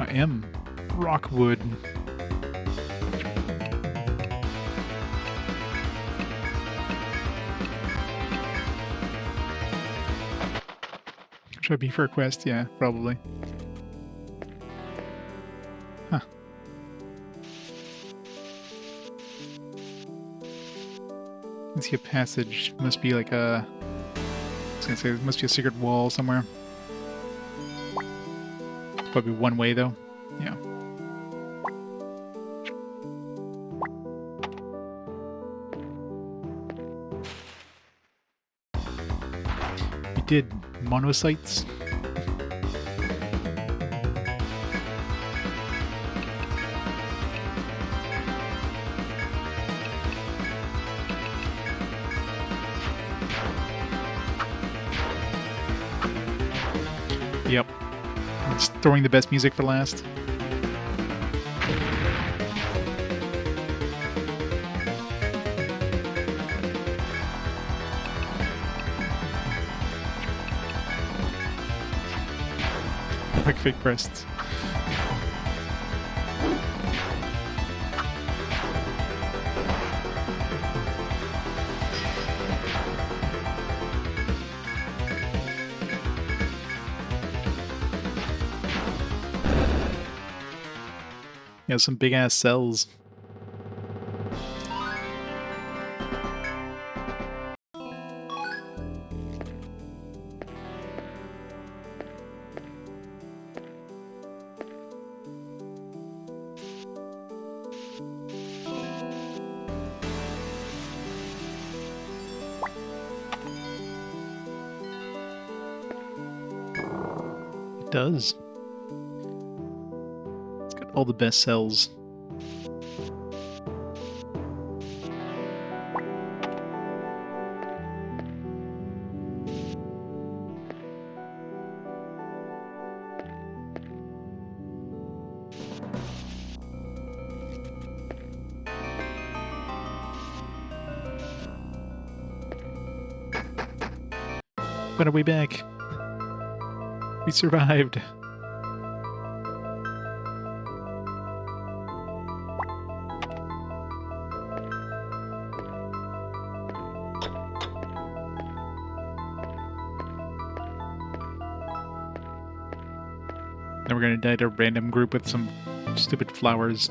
Speaker 1: I am Rockwood. Should I be for a quest? Yeah, probably. Huh. I see a passage. Must be like a. I was gonna say, there must be a secret wall somewhere. Probably one way, though. Yeah. We did monocytes. Yep. Just throwing the best music for last. Like fake breasts. Yeah, some big ass cells. It does. It's got all the best cells. But our way back. We survived. Then we're gonna die to a random group with some stupid flowers.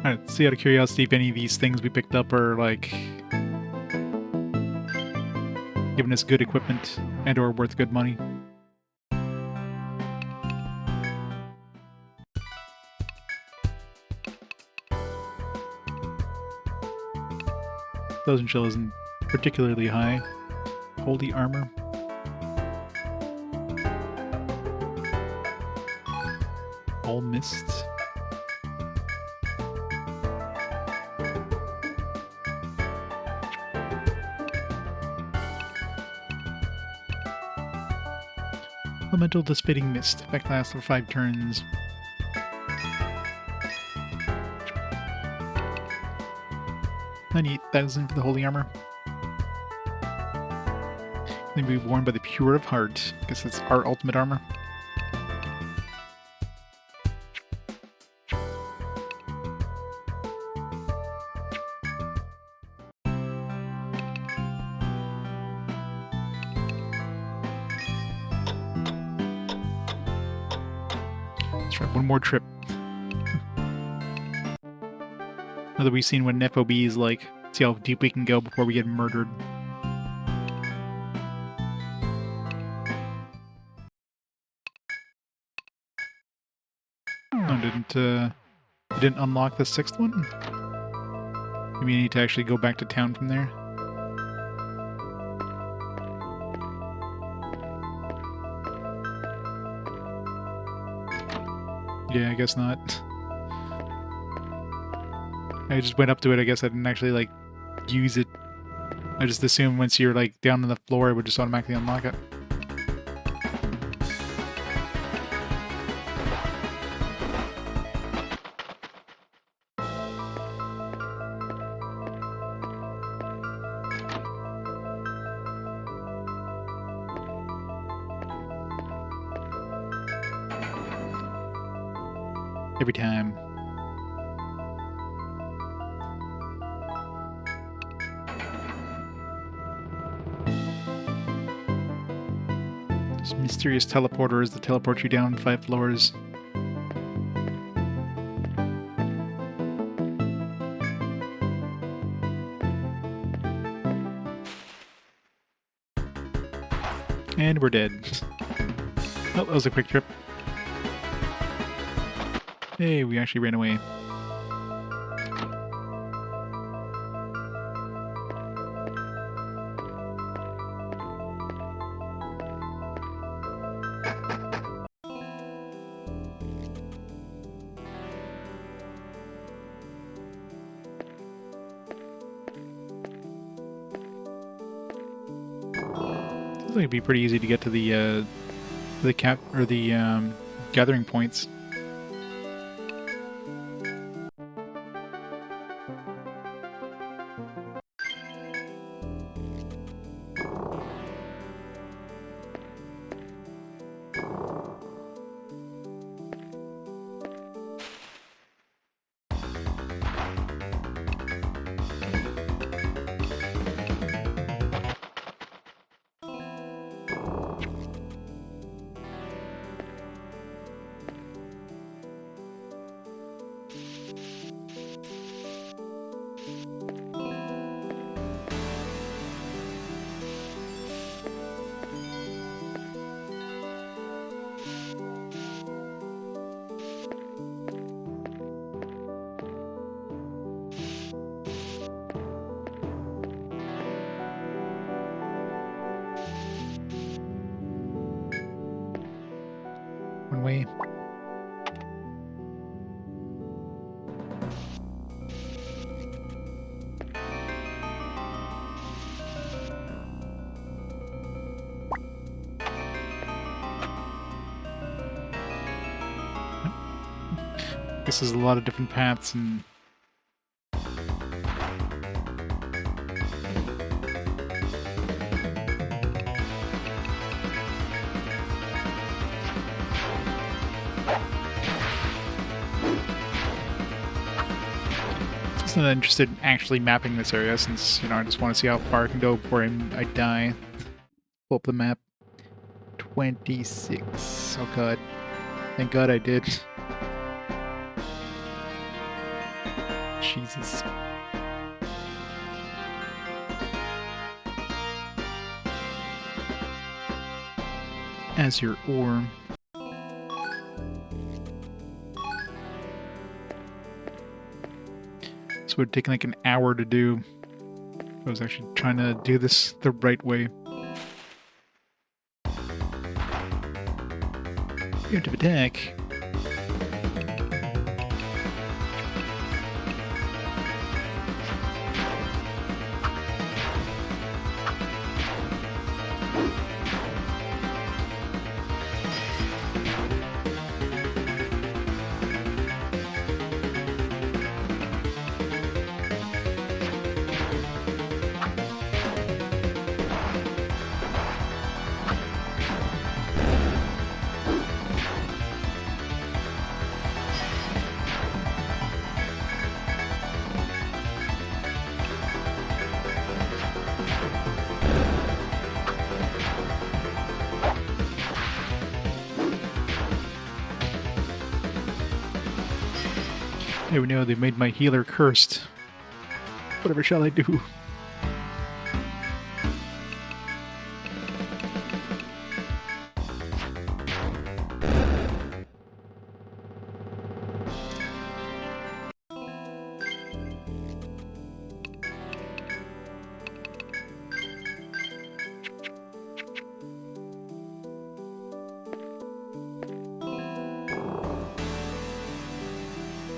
Speaker 1: Alright, let's see out of curiosity if any of these things we picked up are like giving us good equipment and or worth good money. Thousand shell isn't particularly high. Holy armor. All mist. Elemental dissipating mist. Effect lasts for 5 turns. $98,000 for the holy armor. Can be worn by the pure of heart. I guess it's our ultimate armor. Let's try one more trip. Now that we've seen what an FOB is like, see how deep we can go before we get murdered. Oh, didn't unlock the 6th one? Maybe you need to actually go back to town from there. Yeah, I guess not. I just went up to it, I guess I didn't actually, like, use it. I just assumed once you're, like, down on the floor, it would just automatically unlock it. Every time. This mysterious teleporter is to teleport you down 5 floors. And we're dead. Oh, that was a quick trip. Hey, we actually ran away. think it'd be pretty easy to get to the gathering points. One way. This is a lot of different paths and I'm not interested in actually mapping this area since, you know, I just want to see how far I can go before I die. Pull up the map. 26. Oh god. Thank god I did. Jesus. As your ore. This would take like an hour to do. I was actually trying to do this the right way. Preemptive attack. There we know they made my healer cursed. Whatever shall I do?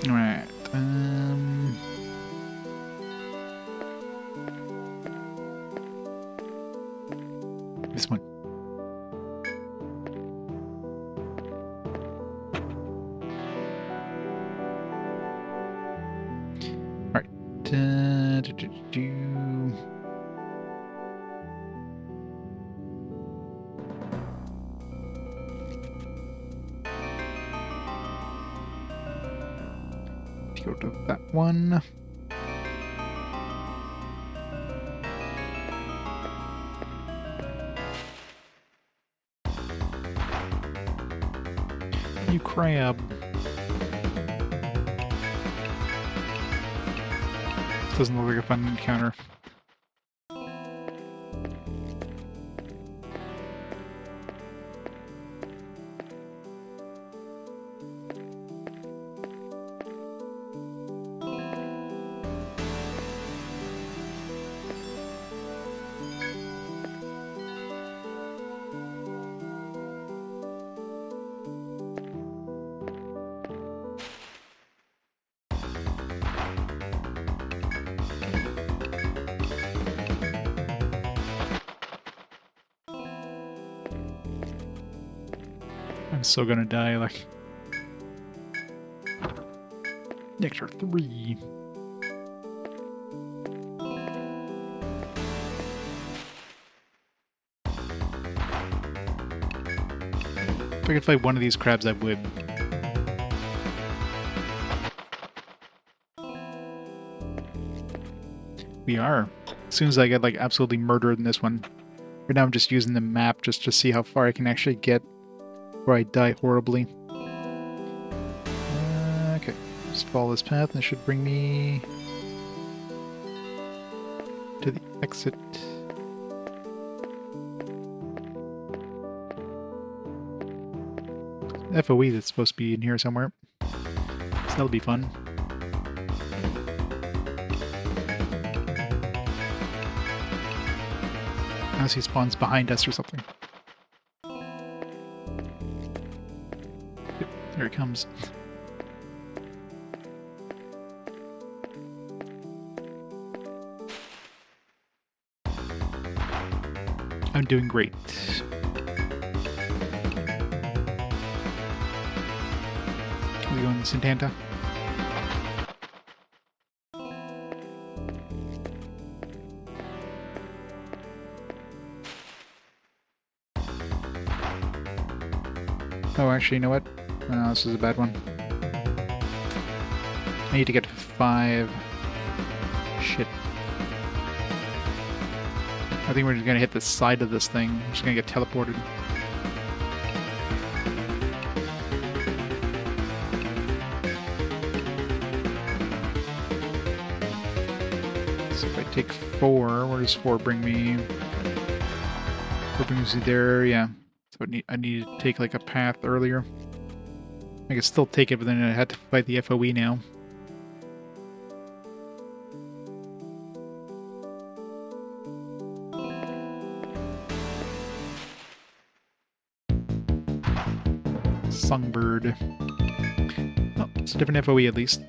Speaker 1: Alright, this one. Alright, go to that one. You crab. This doesn't look like a fun encounter. so gonna die, like. Nectar 3. If I could fight one of these crabs, I would. We are. As soon as I get, like, absolutely murdered in this one. Right now I'm just using the map just to see how far I can actually get where I die horribly. Okay. Just follow this path and it should bring me to the exit. FOE that's supposed to be in here somewhere. So that'll be fun. Unless he spawns behind us or something. Yep, there he comes. I'm doing great. Are we going to Santanta? Oh, actually, you know what? No, this is a bad one. I need to get to 5. Shit. I think we're just gonna hit the side of this thing. We're just gonna get teleported. So if I take 4, where does 4 bring me? 4 brings me there, yeah. So I need to take like a path earlier. I could still take it, but then I had to fight the FOE now. Songbird. Oh, it's a different FOE at least.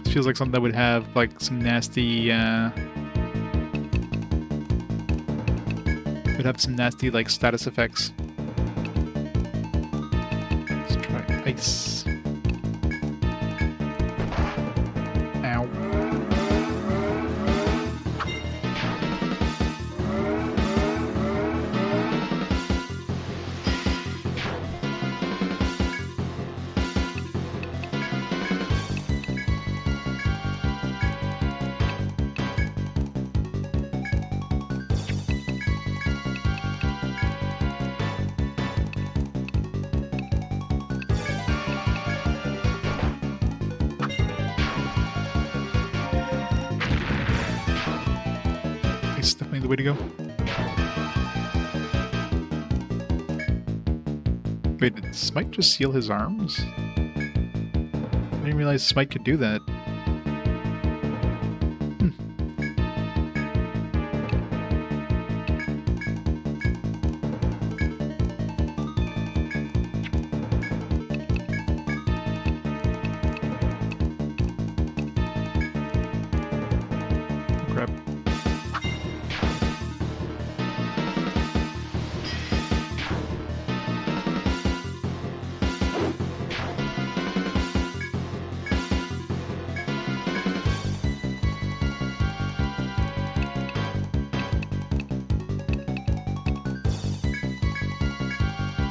Speaker 1: This feels like something that would have like some nasty would have some nasty like status effects. Let's try ice. Ow. Ice is definitely the way to go. Wait, did Smite just seal his arms? I didn't realize Smite could do that. Crap.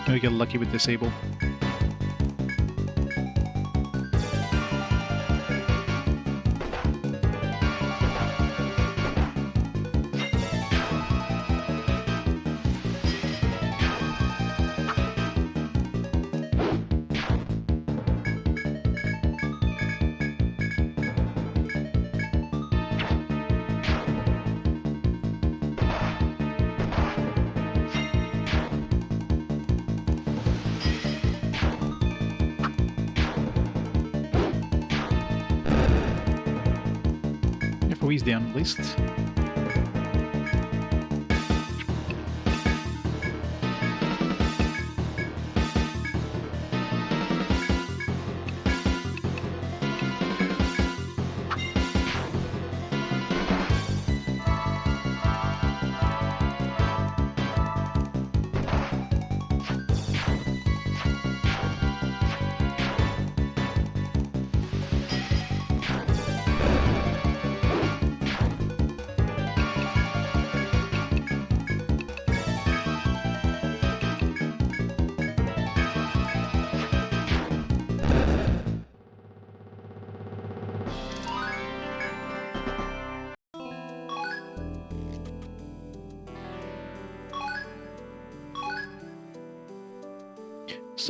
Speaker 1: Maybe get lucky with disable. FOE's down at least.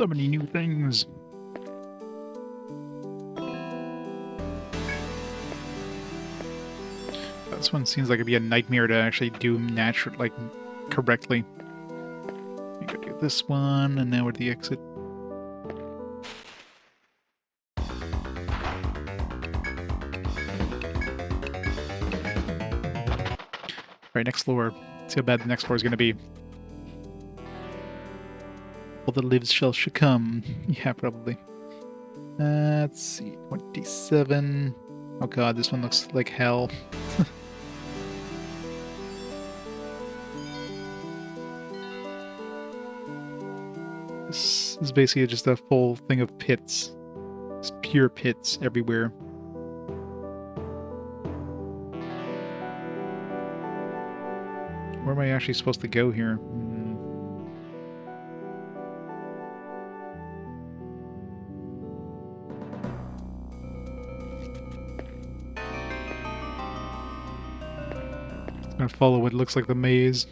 Speaker 1: So many new things. This one seems like it'd be a nightmare to actually do correctly. We go do this one, and now we're at the exit. Alright, next floor. Let's see how bad the next floor is going to be. All that lives shall succumb. Yeah, probably. Let's see. 27. Oh god, this one looks like hell. This is basically just a full thing of pits. It's pure pits everywhere. Where am I actually supposed to go here? I'm gonna follow what looks like the maze.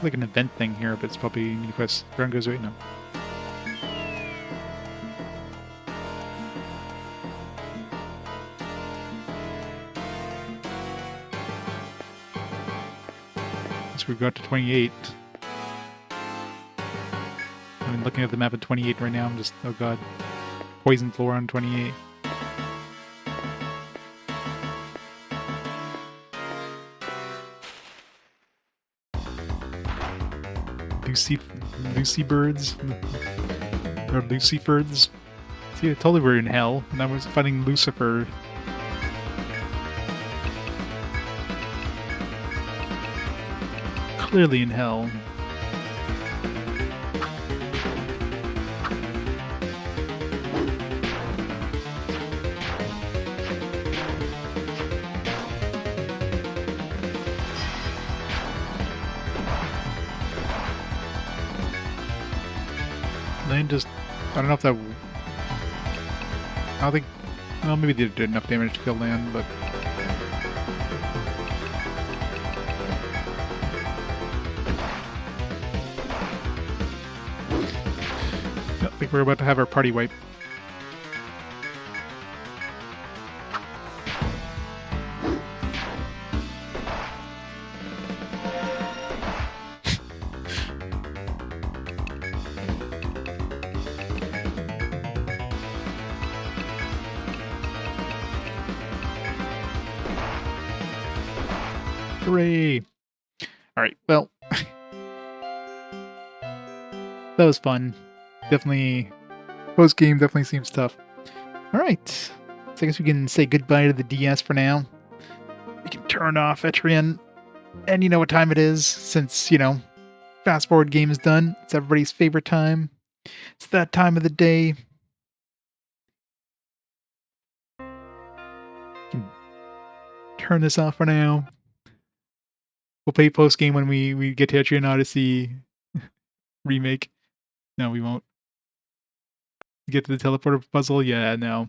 Speaker 1: Like an event thing here, but it's probably you need to press run goes right now. So we've got to 28. I'm looking at the map at 28 right now. I'm just, oh god, poison floor on 28. Lucy birds? Or Lucifers? See, I told you we're in hell, and I was fighting Lucifer. Clearly in hell. I don't know if that... I don't think... Well, maybe they did enough damage to kill land, but... I think we're about to have our party wipe. Hooray! Alright, well... that was fun. Definitely... post-game definitely seems tough. Alright. So I guess we can say goodbye to the DS for now. We can turn off Etrian. And you know what time it is, since, you know, Fast Forward game is done. It's everybody's favorite time. It's that time of the day. Turn this off for now. We'll play post-game when we get to Etrian Odyssey remake. No, we won't. Get to the teleporter puzzle? Yeah, no.